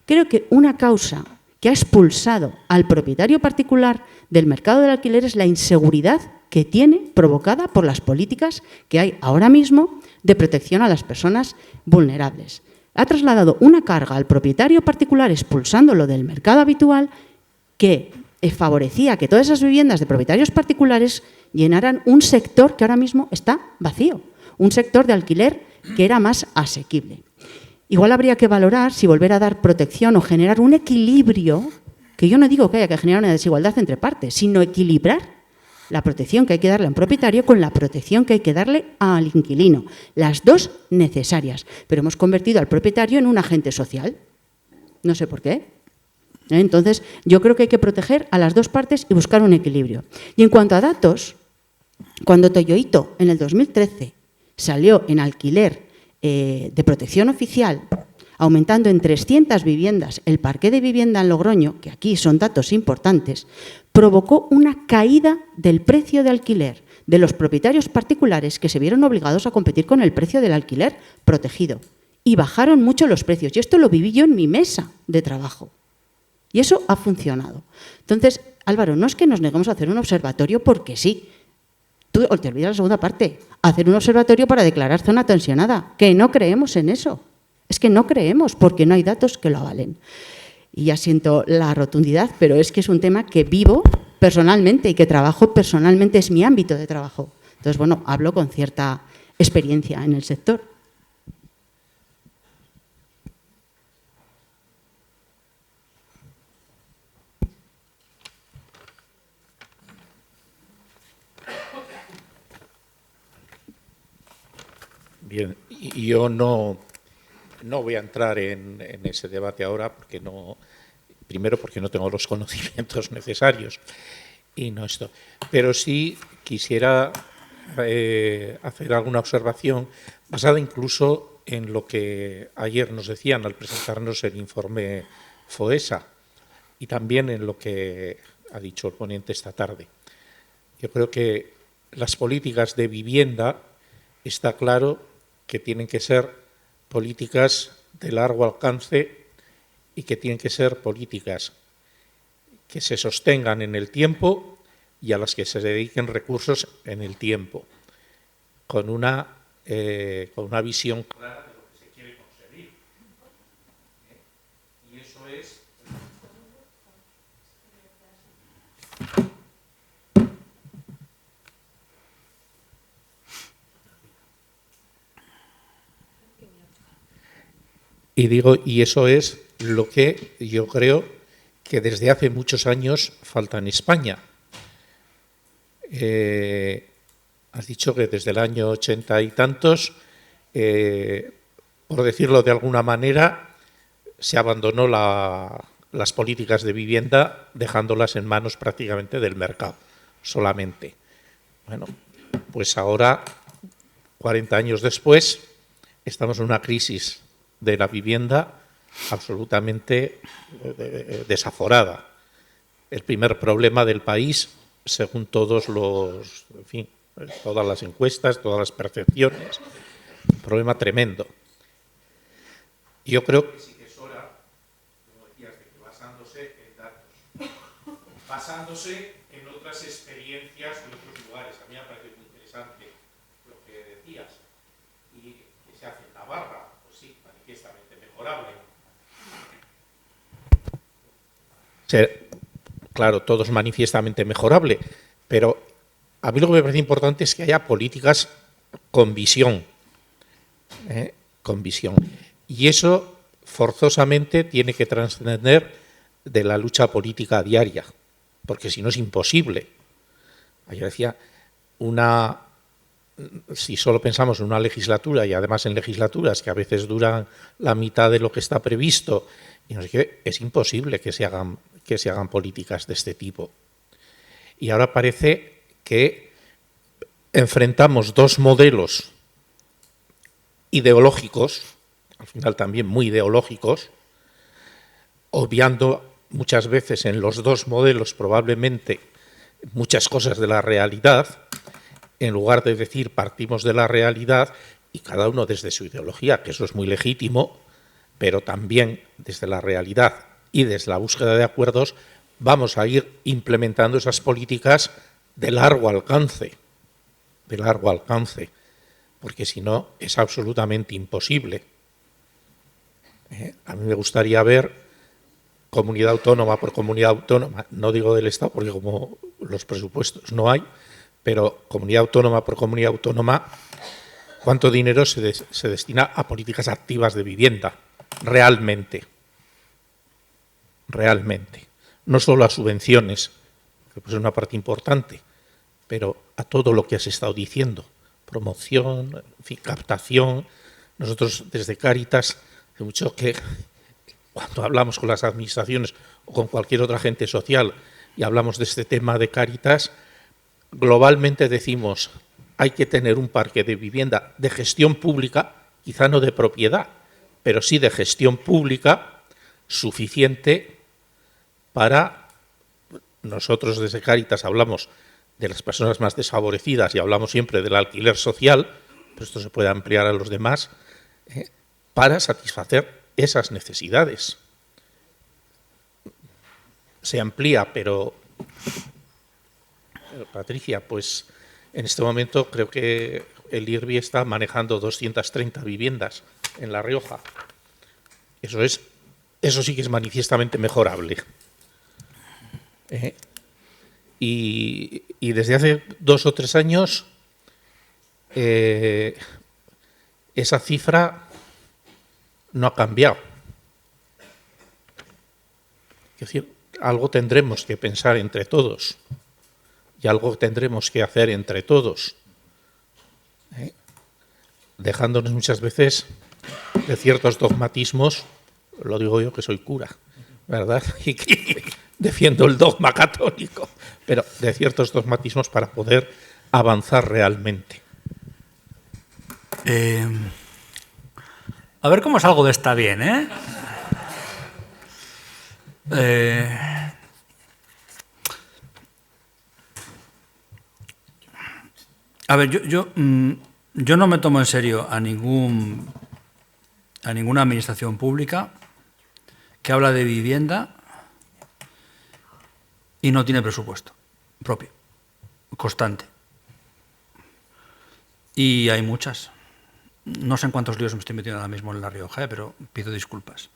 Creo que una causa que ha expulsado al propietario particular del mercado del alquiler es la inseguridad que tiene provocada por las políticas que hay ahora mismo de protección a las personas vulnerables. Ha trasladado una carga al propietario particular expulsándolo del mercado habitual que favorecía que todas esas viviendas de propietarios particulares llenaran un sector que ahora mismo está vacío, un sector de alquiler que era más asequible. Igual habría que valorar si volver a dar protección o generar un equilibrio, que yo no digo que haya que generar una desigualdad entre partes, sino equilibrar la protección que hay que darle a un propietario con la protección que hay que darle al inquilino. Las dos necesarias, pero hemos convertido al propietario en un agente social. No sé por qué. Entonces, yo creo que hay que proteger a las dos partes y buscar un equilibrio. Y en cuanto a datos, cuando Toyoito en el 2013 salió en alquiler de protección oficial, aumentando en 300 viviendas el parque de vivienda en Logroño, que aquí son datos importantes, provocó una caída del precio de alquiler de los propietarios particulares que se vieron obligados a competir con el precio del alquiler protegido. Y bajaron mucho los precios. Y esto lo viví yo en mi mesa de trabajo. Y eso ha funcionado. Entonces, Álvaro, no es que nos neguemos a hacer un observatorio porque sí. Tú te olvidas la segunda parte. Hacer un observatorio para declarar zona tensionada. Que no creemos en eso. Es que no creemos porque no hay datos que lo avalen. Y ya siento la rotundidad, pero es que es un tema que vivo personalmente y que trabajo personalmente, es mi ámbito de trabajo. Entonces, bueno, hablo con cierta experiencia en el sector. Bien, y yo no voy a entrar en ese debate ahora, porque primero porque no tengo los conocimientos necesarios y no esto. Pero sí quisiera hacer alguna observación basada incluso en lo que ayer nos decían al presentarnos el informe FOESA y también en lo que ha dicho el ponente esta tarde. Yo creo que las políticas de vivienda está claro que tienen que ser políticas de largo alcance y que tienen que ser políticas que se sostengan en el tiempo y a las que se dediquen recursos en el tiempo, con una visión clara de lo que se quiere conseguir. Y eso es... Y eso es lo que yo creo que desde hace muchos años falta en España. Has dicho que desde el año 80 y tantos, por decirlo de alguna manera, se abandonó las políticas de vivienda, dejándolas en manos prácticamente del mercado, solamente. Bueno, pues ahora, 40 años después, estamos en una crisis de la vivienda absolutamente desaforada. El primer problema del país, según todas las encuestas, todas las percepciones, un problema tremendo. Yo creo que sí que es hora, como decías, de que basándose en datos, basándose en otras experiencias de otros lugares. A mí me parece muy interesante lo que decías, y que se hace en Navarra. Manifiestamente mejorable. Claro, todo es manifiestamente mejorable, pero a mí lo que me parece importante es que haya políticas con visión. Con visión. Y eso forzosamente tiene que trascender de la lucha política diaria, porque si no es imposible. Ayer decía, si solo pensamos en una legislatura y además en legislaturas que a veces duran la mitad de lo que está previsto, y no sé qué, es imposible que se hagan políticas de este tipo. Y ahora parece que enfrentamos dos modelos ideológicos, al final también muy ideológicos, obviando muchas veces en los dos modelos probablemente muchas cosas de la realidad, en lugar de decir partimos de la realidad y cada uno desde su ideología, que eso es muy legítimo, pero también desde la realidad y desde la búsqueda de acuerdos vamos a ir implementando esas políticas de largo alcance, porque si no es absolutamente imposible. A mí me gustaría ver comunidad autónoma por comunidad autónoma, no digo del Estado porque como los presupuestos no hay, pero comunidad autónoma por comunidad autónoma, cuánto dinero se destina a políticas activas de vivienda, realmente. No solo a subvenciones, que pues es una parte importante, pero a todo lo que has estado diciendo, promoción, en fin, captación. Nosotros desde Cáritas, hace mucho que cuando hablamos con las administraciones o con cualquier otra agente social y hablamos de este tema de Cáritas, globalmente decimos hay que tener un parque de vivienda de gestión pública, quizá no de propiedad, pero sí de gestión pública suficiente para, nosotros desde Cáritas hablamos de las personas más desfavorecidas y hablamos siempre del alquiler social, pero esto se puede ampliar a los demás, para satisfacer esas necesidades. Se amplía, pero Patricia, pues en este momento creo que el IRBI está manejando 230 viviendas en La Rioja. Eso sí que es manifiestamente mejorable. Y desde hace 2 o 3 años esa cifra no ha cambiado. Es decir, algo tendremos que pensar entre todos y algo tendremos que hacer entre todos, dejándonos muchas veces de ciertos dogmatismos, lo digo yo que soy cura, ¿verdad? Y que defiendo el dogma católico, pero de ciertos dogmatismos para poder avanzar realmente. A ver cómo salgo de esta bien, A ver, yo no me tomo en serio a ninguna administración pública que habla de vivienda y no tiene presupuesto propio, constante. Y hay muchas. No sé en cuántos líos me estoy metiendo ahora mismo en La Rioja, pero pido disculpas.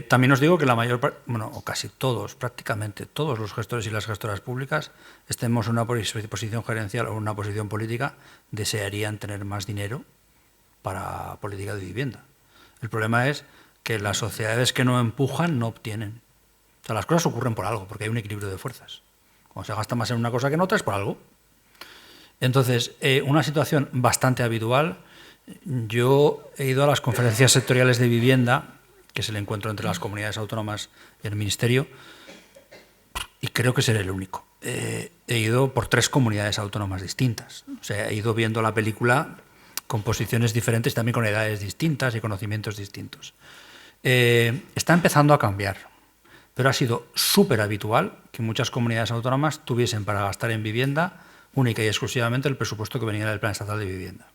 También os digo que la mayor parte, bueno, o casi todos, prácticamente todos los gestores y las gestoras públicas, estemos en una posición gerencial o en una posición política, desearían tener más dinero para política de vivienda. El problema es que las sociedades que no empujan no obtienen. O sea, las cosas ocurren por algo, porque hay un equilibrio de fuerzas. Cuando se gasta más en una cosa que en otra es por algo. Entonces, una situación bastante habitual. Yo he ido a las conferencias sectoriales de vivienda, que es el encuentro entre las comunidades autónomas y el Ministerio, y creo que seré el único. He ido por 3 comunidades autónomas distintas. O sea, he ido viendo la película con posiciones diferentes, también con edades distintas y conocimientos distintos. Está empezando a cambiar, pero ha sido súper habitual que muchas comunidades autónomas tuviesen para gastar en vivienda única y exclusivamente el presupuesto que venía del Plan Estatal de Vivienda.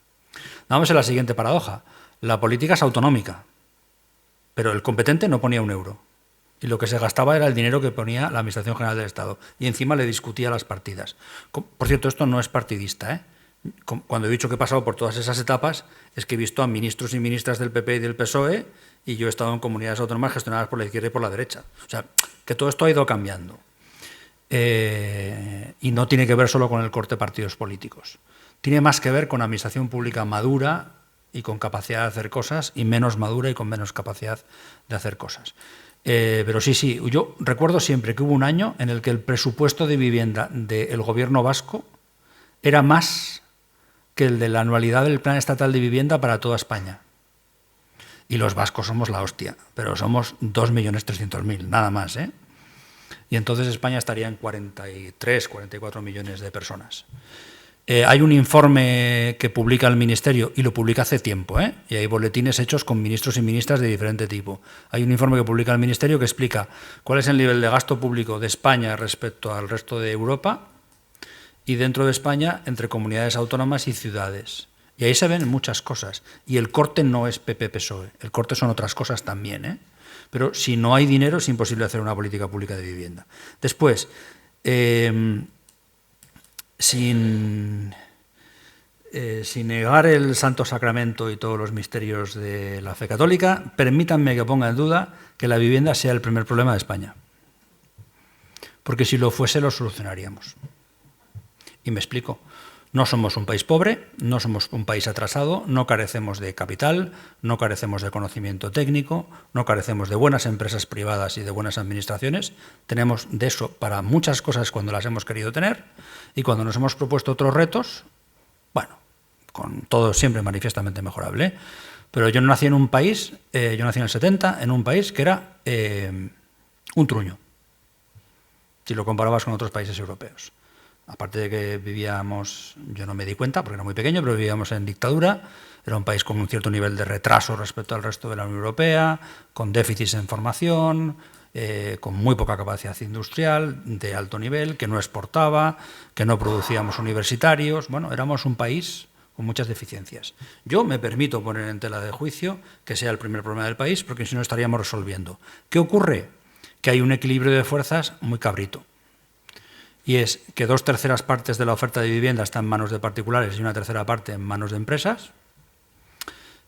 Vamos a la siguiente paradoja. La política es autonómica, pero el competente no ponía un euro. Y lo que se gastaba era el dinero que ponía la Administración General del Estado. Y encima le discutía las partidas. Por cierto, esto no es partidista, Cuando he dicho que he pasado por todas esas etapas, es que he visto a ministros y ministras del PP y del PSOE, y yo he estado en comunidades autónomas gestionadas por la izquierda y por la derecha. O sea, que todo esto ha ido cambiando. Y no tiene que ver solo con el corte de partidos políticos. Tiene más que ver con administración pública madura y con capacidad de hacer cosas, y menos madura y con menos capacidad de hacer cosas. Pero sí, yo recuerdo siempre que hubo un año en el que el presupuesto de vivienda del gobierno vasco era más que el de la anualidad del Plan Estatal de Vivienda para toda España. Y los vascos somos la hostia, pero somos 2.300.000, nada más, ¿eh? Y entonces España estaría en 43, 44 millones de personas. Hay un informe que publica el Ministerio, y lo publica hace tiempo, y hay boletines hechos con ministros y ministras de diferente tipo. Hay un informe que publica el Ministerio que explica cuál es el nivel de gasto público de España respecto al resto de Europa y dentro de España entre comunidades autónomas y ciudades. Y ahí se ven muchas cosas. Y el corte no es PP-PSOE, el corte son otras cosas también. Pero si no hay dinero es imposible hacer una política pública de vivienda. Después, sin negar el Santo Sacramento y todos los misterios de la fe católica, permítanme que ponga en duda que la vivienda sea el primer problema de España. Porque si lo fuese, lo solucionaríamos. Y me explico. No somos un país pobre, no somos un país atrasado, no carecemos de capital, no carecemos de conocimiento técnico, no carecemos de buenas empresas privadas y de buenas administraciones. Tenemos de eso para muchas cosas cuando las hemos querido tener, y cuando nos hemos propuesto otros retos, bueno, con todo siempre manifiestamente mejorable. Pero yo nací en un país, yo nací en el 70, en un país que era un truño, si lo comparabas con otros países europeos. Aparte de que vivíamos, yo no me di cuenta porque era muy pequeño, pero vivíamos en dictadura, era un país con un cierto nivel de retraso respecto al resto de la Unión Europea, con déficits en formación, con muy poca capacidad industrial, de alto nivel, que no exportaba, que no producíamos universitarios. Bueno, éramos un país con muchas deficiencias. Yo me permito poner en tela de juicio que sea el primer problema del país, porque si no estaríamos resolviendo. ¿Qué ocurre? Que hay un equilibrio de fuerzas muy cabrito. Y es que 2/3 partes de la oferta de vivienda está en manos de particulares y 1/3 parte en manos de empresas,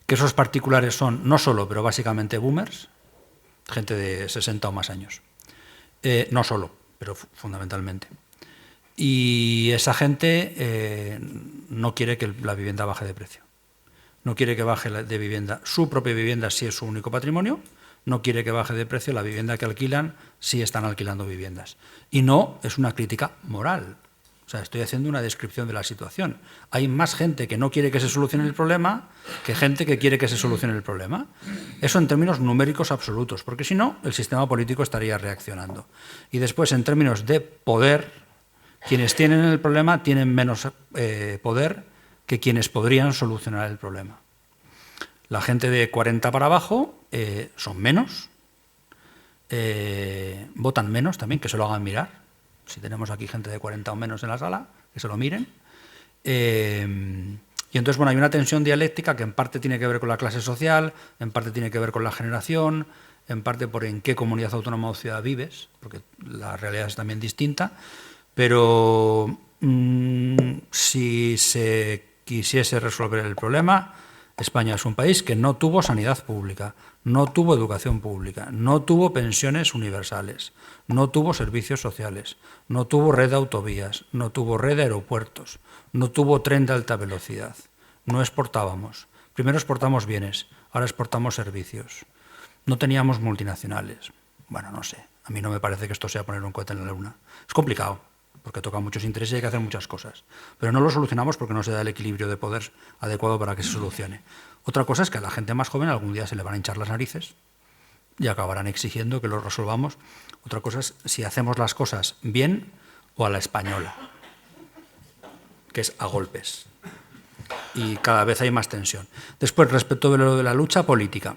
que esos particulares son no solo, pero básicamente boomers, gente de 60 o más años. No solo, pero fundamentalmente. Y esa gente no quiere que la vivienda baje de precio. No quiere que baje de vivienda su propia vivienda si es su único patrimonio. No quiere que baje de precio la vivienda que alquilan si están alquilando viviendas. Y no es una crítica moral. O sea, estoy haciendo una descripción de la situación. Hay más gente que no quiere que se solucione el problema que gente que quiere que se solucione el problema. Eso en términos numéricos absolutos, porque si no, el sistema político estaría reaccionando. Y después, en términos de poder, quienes tienen el problema tienen menos poder que quienes podrían solucionar el problema. La gente de 40 para abajo son menos, votan menos también, que se lo hagan mirar. Si tenemos aquí gente de 40 o menos en la sala, que se lo miren. Y entonces, bueno, hay una tensión dialéctica que en parte tiene que ver con la clase social, en parte tiene que ver con la generación, en parte por en qué comunidad autónoma o ciudad vives, porque la realidad es también distinta. Pero si se quisiese resolver el problema, España es un país que no tuvo sanidad pública, no tuvo educación pública, no tuvo pensiones universales, no tuvo servicios sociales, no tuvo red de autovías, no tuvo red de aeropuertos, no tuvo tren de alta velocidad, no exportábamos. Primero exportamos bienes, ahora exportamos servicios. No teníamos multinacionales. Bueno, no sé, a mí no me parece que esto sea poner un cohete en la luna. Es complicado, porque toca muchos intereses y hay que hacer muchas cosas. Pero no lo solucionamos porque no se da el equilibrio de poder adecuado para que se solucione. Otra cosa es que a la gente más joven algún día se le van a hinchar las narices y acabarán exigiendo que lo resolvamos. Otra cosa es si hacemos las cosas bien o a la española, que es a golpes. Y cada vez hay más tensión. Después, respecto de lo de la lucha política,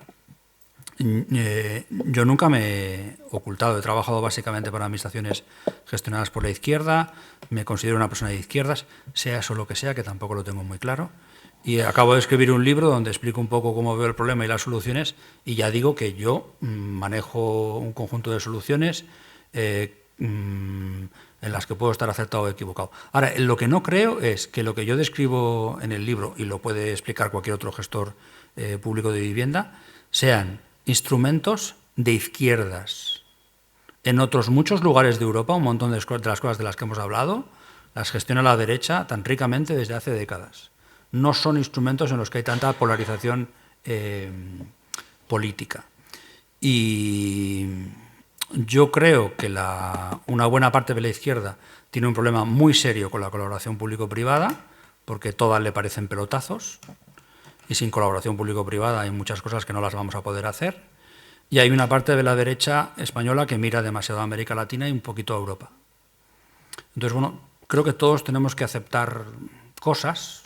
yo nunca me he ocultado, he trabajado básicamente para administraciones gestionadas por la izquierda, me considero una persona de izquierdas, sea eso lo que sea, que tampoco lo tengo muy claro, y acabo de escribir un libro donde explico un poco cómo veo el problema y las soluciones, y ya digo que yo manejo un conjunto de soluciones en las que puedo estar acertado o equivocado. Ahora, lo que no creo es que lo que yo describo en el libro, y lo puede explicar cualquier otro gestor público de vivienda, sean instrumentos de izquierdas. En otros muchos lugares de Europa, un montón de las cosas de las que hemos hablado, las gestiona la derecha tan ricamente desde hace décadas. no son instrumentos en los que hay tanta polarización política. Y yo creo que una buena parte de la izquierda tiene un problema muy serio con la colaboración público-privada, porque todas le parecen pelotazos, y sin colaboración público-privada hay muchas cosas que no las vamos a poder hacer. Y hay una parte de la derecha española que mira demasiado a América Latina y un poquito a Europa. Entonces, bueno, creo que todos tenemos que aceptar cosas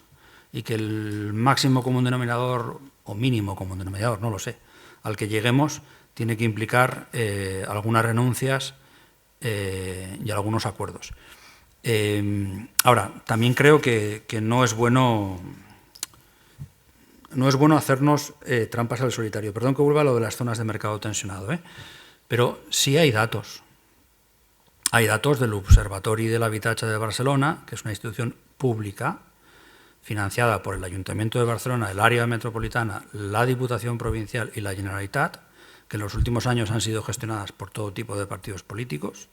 y que el máximo común denominador, o mínimo común denominador, no lo sé, al que lleguemos tiene que implicar algunas renuncias y algunos acuerdos. Ahora, también creo que no es bueno hacernos trampas al solitario. Perdón que vuelva a lo de las zonas de mercado tensionado, pero sí hay datos. Hay datos del Observatori del Habitatge de Barcelona, que es una institución pública financiada por el Ayuntamiento de Barcelona, el área metropolitana, la Diputación Provincial y la Generalitat, que en los últimos años han sido gestionadas por todo tipo de partidos políticos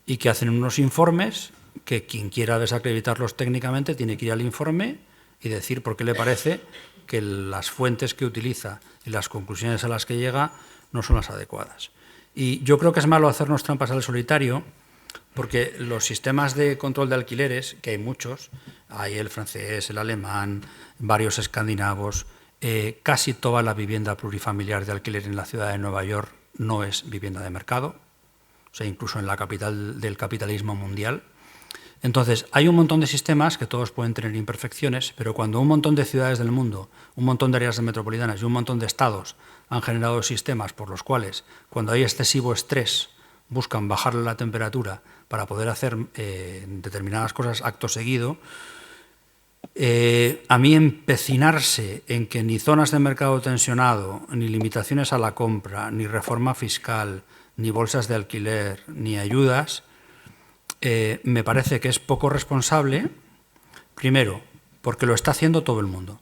y que hacen unos informes que quien quiera desacreditarlos técnicamente tiene que ir al informe y decir por qué le parece que las fuentes que utiliza y las conclusiones a las que llega no son las adecuadas. Y yo creo que es malo hacernos trampas al solitario, porque los sistemas de control de alquileres, que hay muchos, hay el francés, el alemán, varios escandinavos, casi toda la vivienda plurifamiliar de alquiler en la ciudad de Nueva York no es vivienda de mercado, o sea, incluso en la capital del capitalismo mundial. Entonces, hay un montón de sistemas que todos pueden tener imperfecciones, pero cuando un montón de ciudades del mundo, un montón de áreas metropolitanas y un montón de estados han generado sistemas por los cuales, cuando hay excesivo estrés, buscan bajarle la temperatura para poder hacer determinadas cosas acto seguido, a mí empecinarse en que ni zonas de mercado tensionado, ni limitaciones a la compra, ni reforma fiscal, ni bolsas de alquiler, ni ayudas, me parece que es poco responsable, primero, porque lo está haciendo todo el mundo.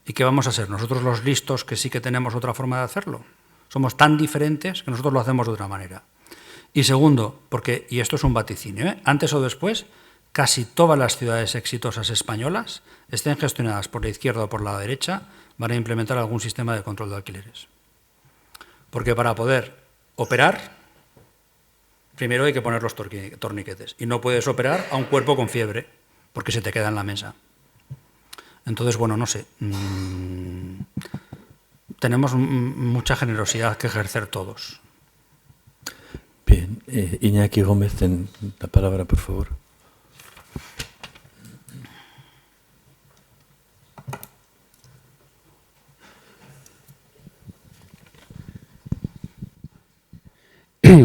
¿Y qué vamos a ser? ¿Nosotros los listos que sí que tenemos otra forma de hacerlo? Somos tan diferentes que nosotros lo hacemos de otra manera. Y segundo, porque, y esto es un vaticinio, antes o después, casi todas las ciudades exitosas españolas, estén gestionadas por la izquierda o por la derecha, van a implementar algún sistema de control de alquileres. Porque para poder operar, primero hay que poner los torniquetes. Y no puedes operar a un cuerpo con fiebre, porque se te queda en la mesa. Entonces, bueno, no sé. Tenemos mucha generosidad que ejercer todos. Bien. Iñaki Gómez, ten la palabra, por favor.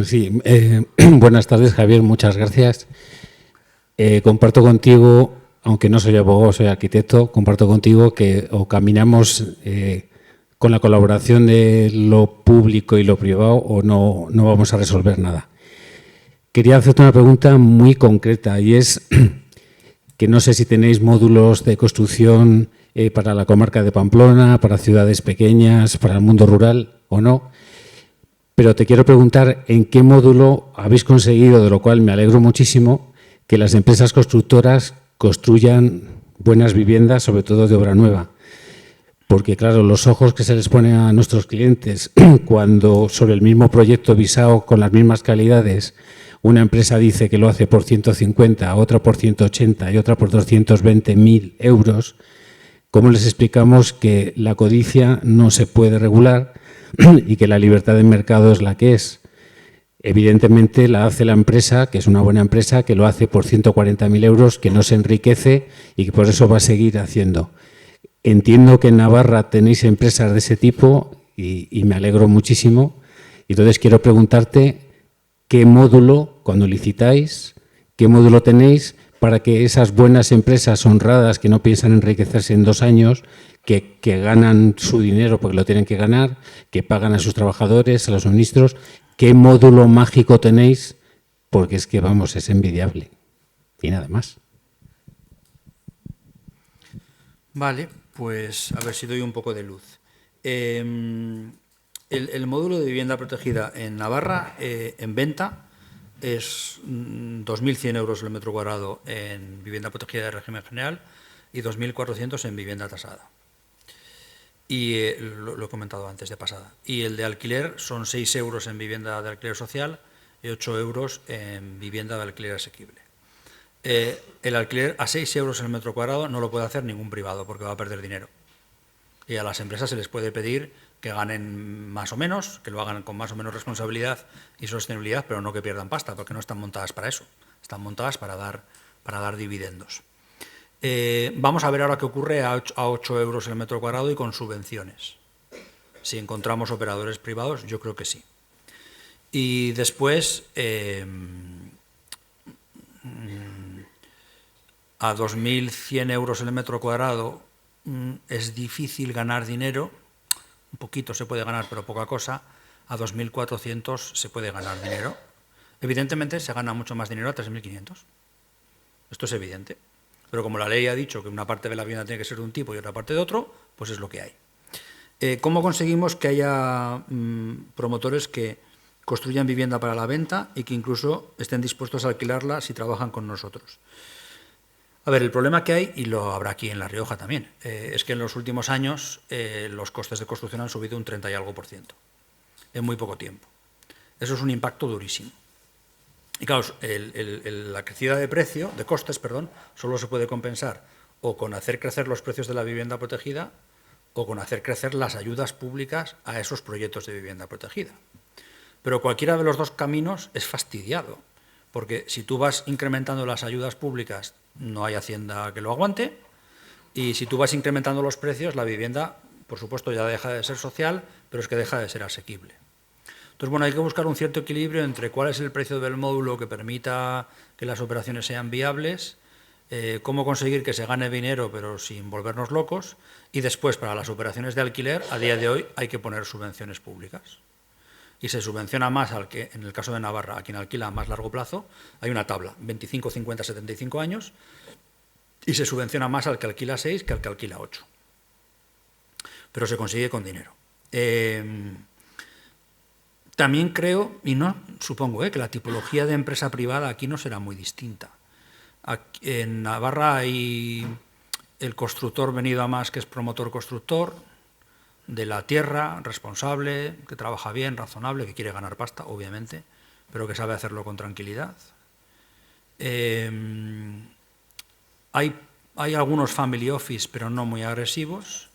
Sí, buenas tardes, Javier, muchas gracias. Comparto contigo, aunque no soy abogado, soy arquitecto, comparto contigo que o caminamos con la colaboración de lo público y lo privado o no vamos a resolver nada. Quería hacerte una pregunta muy concreta y es que no sé si tenéis módulos de construcción para la comarca de Pamplona, para ciudades pequeñas, para el mundo rural o no. Pero te quiero preguntar en qué módulo habéis conseguido, de lo cual me alegro muchísimo, que las empresas constructoras construyan buenas viviendas, sobre todo de obra nueva. Porque, claro, los ojos que se les ponen a nuestros clientes cuando sobre el mismo proyecto visado con las mismas calidades, una empresa dice que lo hace por 150, otra por 180 y otra por 220.000 euros, ¿cómo les explicamos que la codicia no se puede regular y que la libertad de mercado es la que es? Evidentemente la hace la empresa, que es una buena empresa, que lo hace por 140.000 euros, que no se enriquece y que por eso va a seguir haciendo. Entiendo que en Navarra tenéis empresas de ese tipo y me alegro muchísimo. Entonces quiero preguntarte qué módulo, cuando licitáis, qué módulo tenéis para que esas buenas empresas honradas que no piensan enriquecerse en 2 años, que ganan su dinero porque lo tienen que ganar, que pagan a sus trabajadores, a los ministros, ¿qué módulo mágico tenéis? Porque es que, vamos, es envidiable. Y nada más. Vale, pues a ver si doy un poco de luz. El módulo de vivienda protegida en Navarra, en venta, es 2.100 euros el metro cuadrado en vivienda protegida de régimen general, y 2.400 en vivienda tasada. Y lo he comentado antes de pasada. Y el de alquiler son 6 euros en vivienda de alquiler social y 8 euros en vivienda de alquiler asequible. El alquiler a 6 euros el metro cuadrado no lo puede hacer ningún privado porque va a perder dinero. Y a las empresas se les puede pedir que ganen más o menos, que lo hagan con más o menos responsabilidad y sostenibilidad, pero no que pierdan pasta, porque no están montadas para eso. Están montadas para dar dividendos. Vamos a ver ahora qué ocurre a 8 euros el metro cuadrado y con subvenciones. Si encontramos operadores privados, yo creo que sí. Y después, a 2.100 euros el metro cuadrado es difícil ganar dinero. Un poquito se puede ganar, pero poca cosa. A 2.400 se puede ganar dinero. Evidentemente se gana mucho más dinero a 3.500. Esto es evidente. Pero como la ley ha dicho que una parte de la vivienda tiene que ser de un tipo y otra parte de otro, pues es lo que hay. ¿Cómo conseguimos que haya promotores que construyan vivienda para la venta y que incluso estén dispuestos a alquilarla si trabajan con nosotros? A ver, el problema que hay, y lo habrá aquí en La Rioja también, es que en los últimos años los costes de construcción han subido un 30 y algo % en muy poco tiempo. Eso es un impacto durísimo. Y claro, la crecida de costes, solo se puede compensar o con hacer crecer los precios de la vivienda protegida o con hacer crecer las ayudas públicas a esos proyectos de vivienda protegida. Pero cualquiera de los dos caminos es fastidiado, porque si tú vas incrementando las ayudas públicas, no hay Hacienda que lo aguante, y si tú vas incrementando los precios, la vivienda, por supuesto, ya deja de ser social, pero es que deja de ser asequible. Entonces, bueno, hay que buscar un cierto equilibrio entre cuál es el precio del módulo que permita que las operaciones sean viables, cómo conseguir que se gane dinero pero sin volvernos locos, y después, para las operaciones de alquiler, a día de hoy hay que poner subvenciones públicas. Y se subvenciona más al que, en el caso de Navarra, a quien alquila a más largo plazo, hay una tabla, 25, 50, 75 años, y se subvenciona más al que alquila 6 que al que alquila 8. Pero se consigue con dinero. También creo, y no supongo, que la tipología de empresa privada aquí no será muy distinta. Aquí, en Navarra hay el constructor venido a más, que es promotor constructor, de la tierra, responsable, que trabaja bien, razonable, que quiere ganar pasta, obviamente, pero que sabe hacerlo con tranquilidad. Hay algunos family office, pero no muy agresivos.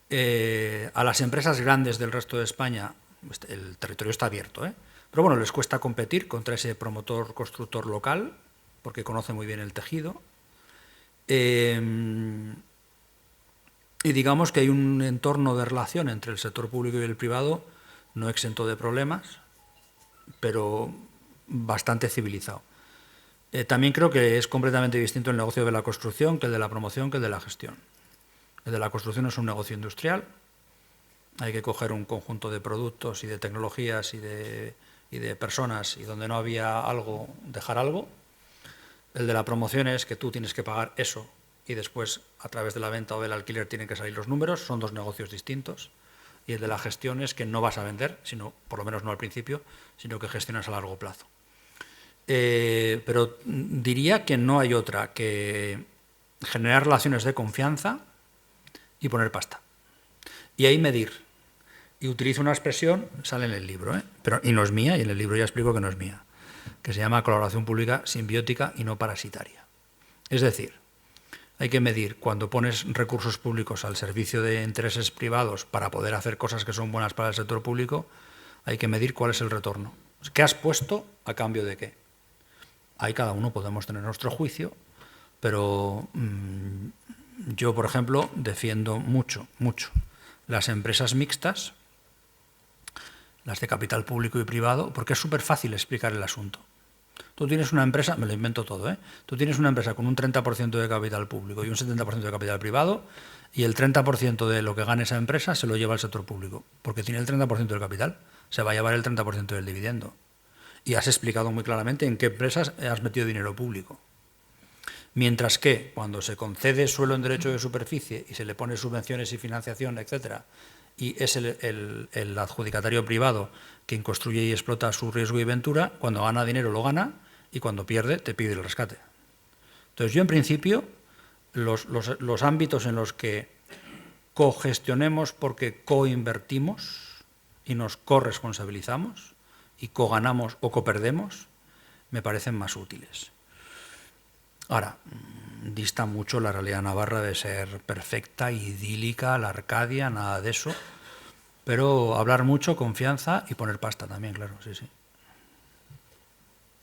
A las empresas grandes del resto de España, el territorio está abierto, pero bueno, les cuesta competir contra ese promotor constructor local, porque conoce muy bien el tejido. Y digamos que hay un entorno de relación entre el sector público y el privado no exento de problemas, pero bastante civilizado. También creo que es completamente distinto el negocio de la construcción que el de la promoción que el de la gestión. El de la construcción es un negocio industrial, hay que coger un conjunto de productos y de tecnologías y de personas, y donde no había algo, dejar algo. El de la promoción es que tú tienes que pagar eso y después, a través de la venta o del alquiler, tienen que salir los números. Son dos negocios distintos. Y el de la gestión es que no vas a vender, sino, por lo menos no al principio, sino que gestionas a largo plazo. Pero diría que no hay otra que generar relaciones de confianza y poner pasta. Y ahí medir. Y utilizo una expresión, sale en el libro, y no es mía, y en el libro ya explico que no es mía, que se llama colaboración pública simbiótica y no parasitaria. Es decir, hay que medir cuando pones recursos públicos al servicio de intereses privados para poder hacer cosas que son buenas para el sector público, hay que medir cuál es el retorno. ¿Qué has puesto a cambio de qué? Ahí cada uno podemos tener nuestro juicio, pero yo, por ejemplo, defiendo mucho las empresas mixtas, las de capital público y privado, porque es súper fácil explicar el asunto. Tú tienes una empresa, me lo invento todo, tú tienes una empresa con un 30% de capital público y un 70% de capital privado, y el 30% de lo que gane esa empresa se lo lleva al sector público, porque tiene el 30% del capital, se va a llevar el 30% del dividendo. Y has explicado muy claramente en qué empresas has metido dinero público. Mientras que, cuando se concede suelo en derecho de superficie y se le pone subvenciones y financiación, etcétera, y es el adjudicatario privado quien construye y explota a su riesgo y ventura, cuando gana dinero lo gana y cuando pierde te pide el rescate. Entonces yo, en principio, los ámbitos en los que cogestionemos porque coinvertimos y nos corresponsabilizamos y coganamos o coperdemos, me parecen más útiles. Ahora, dista mucho la realidad navarra de ser perfecta, idílica, la Arcadia, nada de eso, pero hablar mucho, confianza y poner pasta también, claro, sí, sí.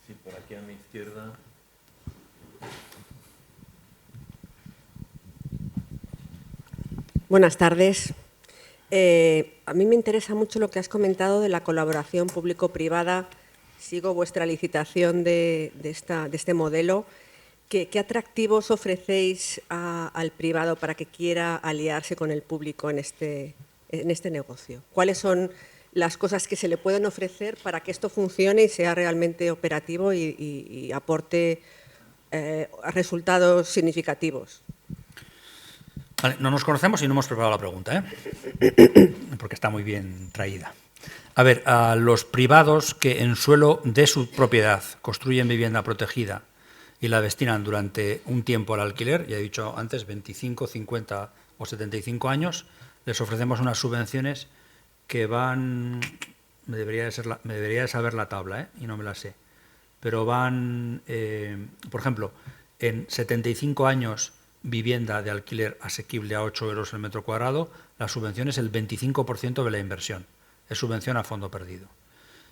Sí, por aquí a mi izquierda. Buenas tardes. A mí me interesa mucho lo que has comentado de la colaboración público-privada. Sigo vuestra licitación de este modelo. ¿Qué atractivos ofrecéis al privado para que quiera aliarse con el público en este negocio? ¿Cuáles son las cosas que se le pueden ofrecer para que esto funcione y sea realmente operativo y aporte resultados significativos? Vale, no nos conocemos y no hemos preparado la pregunta, ¿eh? Porque está muy bien traída. A ver, a los privados que en suelo de su propiedad construyen vivienda protegida y la destinan durante un tiempo al alquiler, ya he dicho antes, 25, 50 o 75 años, les ofrecemos unas subvenciones que van... Me debería de saber la tabla, y no me la sé. Pero van, por ejemplo, en 75 años vivienda de alquiler asequible a 8 euros el metro cuadrado, la subvención es el 25% de la inversión. Es subvención a fondo perdido.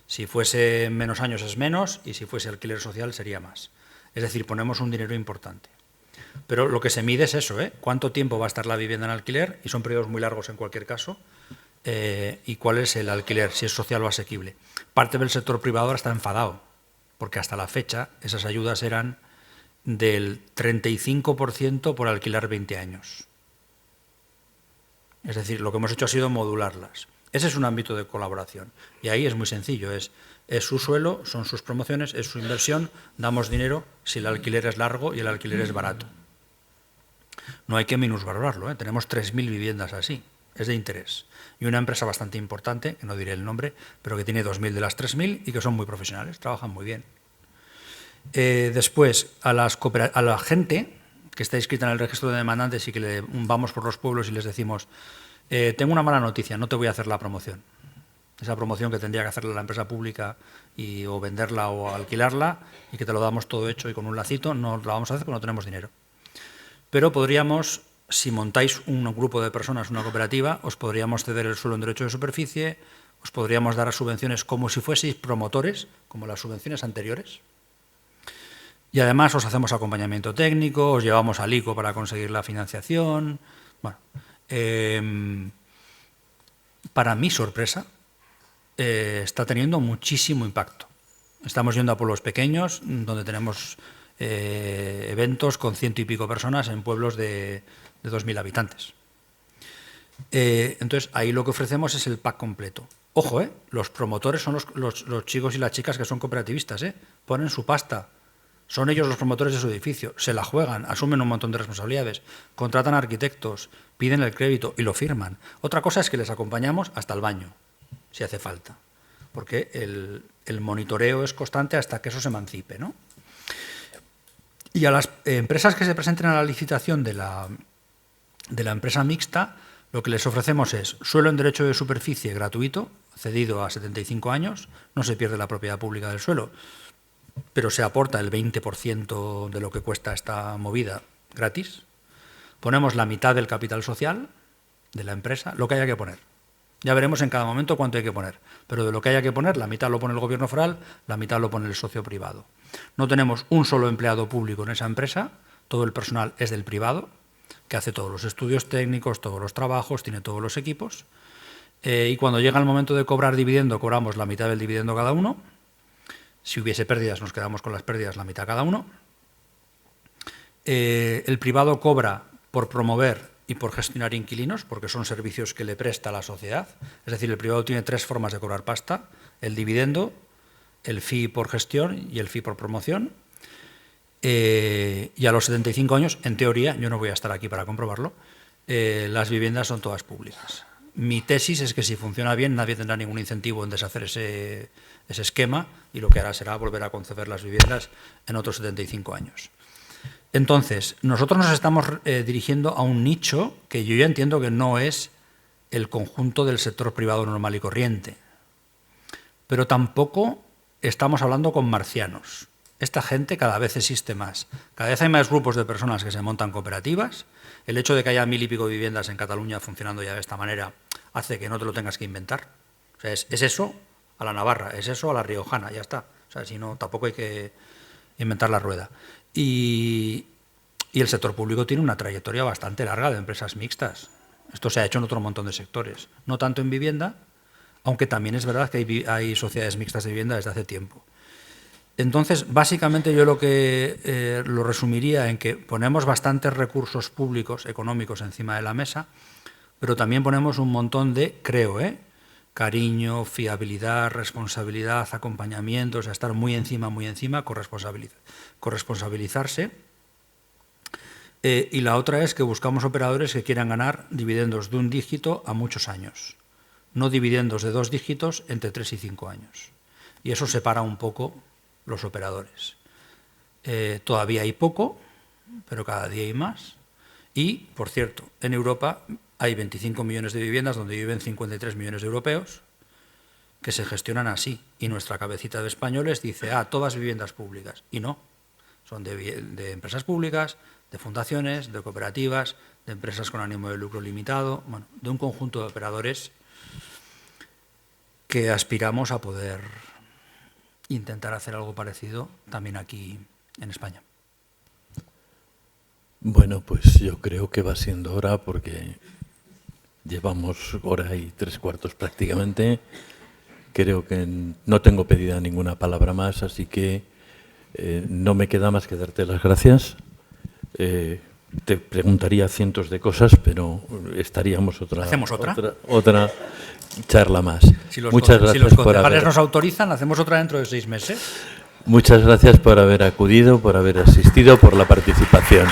Si fuese menos años es menos y si fuese alquiler social sería más. Es decir, ponemos un dinero importante. Pero lo que se mide es eso, cuánto tiempo va a estar la vivienda en alquiler, y son periodos muy largos en cualquier caso, y cuál es el alquiler, si es social o asequible. Parte del sector privado ahora está enfadado, porque hasta la fecha esas ayudas eran del 35% por alquilar 20 años. Es decir, lo que hemos hecho ha sido modularlas. Ese es un ámbito de colaboración. Y ahí es muy sencillo, es su suelo, son sus promociones, es su inversión, damos dinero si el alquiler es largo y el alquiler es barato. No hay que minusvalorarlo, tenemos 3.000 viviendas así, es de interés. Y una empresa bastante importante, que no diré el nombre, pero que tiene 2.000 de las 3.000 y que son muy profesionales, trabajan muy bien. Después, a la gente que está inscrita en el registro de demandantes y que vamos por los pueblos y les decimos, tengo una mala noticia, no te voy a hacer la promoción. Esa promoción que tendría que hacerle la empresa pública o venderla o alquilarla, y que te lo damos todo hecho y con un lacito, no la vamos a hacer porque no tenemos dinero. Pero podríamos, si montáis un grupo de personas, una cooperativa, os podríamos ceder el suelo en derecho de superficie, os podríamos dar subvenciones como si fueseis promotores, como las subvenciones anteriores. Y además os hacemos acompañamiento técnico, os llevamos al ICO para conseguir la financiación. Bueno, para mi sorpresa, está teniendo muchísimo impacto. Estamos yendo a pueblos pequeños, donde tenemos eventos con 100 y pico personas en pueblos de 2.000 habitantes. Entonces, ahí lo que ofrecemos es el pack completo. Ojo, los promotores son los chicos y las chicas que son cooperativistas, ponen su pasta. Son ellos los promotores de su edificio, se la juegan, asumen un montón de responsabilidades, contratan arquitectos, piden el crédito y lo firman. Otra cosa es que les acompañamos hasta el baño, si hace falta, porque el monitoreo es constante hasta que eso se emancipe, ¿no? Y a las empresas que se presenten a la licitación de la empresa mixta, lo que les ofrecemos es suelo en derecho de superficie gratuito, cedido a 75 años, no se pierde la propiedad pública del suelo, pero se aporta el 20% de lo que cuesta esta movida gratis. Ponemos la mitad del capital social de la empresa, lo que haya que poner. Ya veremos en cada momento cuánto hay que poner, pero de lo que haya que poner, la mitad lo pone el gobierno foral, la mitad lo pone el socio privado. No tenemos un solo empleado público en esa empresa, todo el personal es del privado, que hace todos los estudios técnicos, todos los trabajos, tiene todos los equipos, y cuando llega el momento de cobrar dividendo, cobramos la mitad del dividendo cada uno. Si hubiese pérdidas, nos quedamos con las pérdidas, la mitad cada uno. El privado cobra por promover y por gestionar inquilinos, porque son servicios que le presta la sociedad. Es decir, el privado tiene 3 formas de cobrar pasta: el dividendo, el fee por gestión y el fee por promoción. Y a los 75 años, en teoría, yo no voy a estar aquí para comprobarlo, las viviendas son todas públicas. Mi tesis es que si funciona bien, nadie tendrá ningún incentivo en deshacer ese esquema, y lo que hará será volver a conceder las viviendas en otros 75 años. Entonces, nosotros nos estamos dirigiendo a un nicho que yo ya entiendo que no es el conjunto del sector privado normal y corriente, pero tampoco estamos hablando con marcianos. Esta gente cada vez existe más. Cada vez hay más grupos de personas que se montan cooperativas. El hecho de que haya 1000 y pico viviendas en Cataluña funcionando ya de esta manera hace que no te lo tengas que inventar. O sea, es eso a la navarra, es eso a la riojana, ya está. O sea, si no, tampoco hay que inventar la rueda. Y el sector público tiene una trayectoria bastante larga de empresas mixtas. Esto se ha hecho en otro montón de sectores. No tanto en vivienda, aunque también es verdad que hay sociedades mixtas de vivienda desde hace tiempo. Entonces, básicamente yo lo resumiría en que ponemos bastantes recursos públicos, económicos, encima de la mesa, pero también ponemos un montón de, cariño, fiabilidad, responsabilidad, acompañamiento, o sea, estar muy encima, corresponsabilizarse. Y la otra es que buscamos operadores que quieran ganar dividendos de 1 dígito a muchos años, no dividendos de 2 dígitos entre 3 y 5 años. Y eso separa un poco los operadores. Todavía hay poco, pero cada día hay más. Y, por cierto, en Europa hay 25 millones de viviendas donde viven 53 millones de europeos que se gestionan así. Y nuestra cabecita de españoles dice, todas viviendas públicas. Y no, son de empresas públicas, de fundaciones, de cooperativas, de empresas con ánimo de lucro limitado, bueno, de un conjunto de operadores que aspiramos a poder intentar hacer algo parecido también aquí en España. Bueno, pues yo creo que va siendo hora porque llevamos hora y 3/4 prácticamente. Creo que no tengo pedida ninguna palabra más, así que no me queda más que darte las gracias. Te preguntaría cientos de cosas, pero estaríamos ¿Hacemos otra charla más. Muchas gracias. Si los concejales nos autorizan, hacemos otra dentro de 6 meses. Muchas gracias por haber acudido, por haber asistido, por la participación.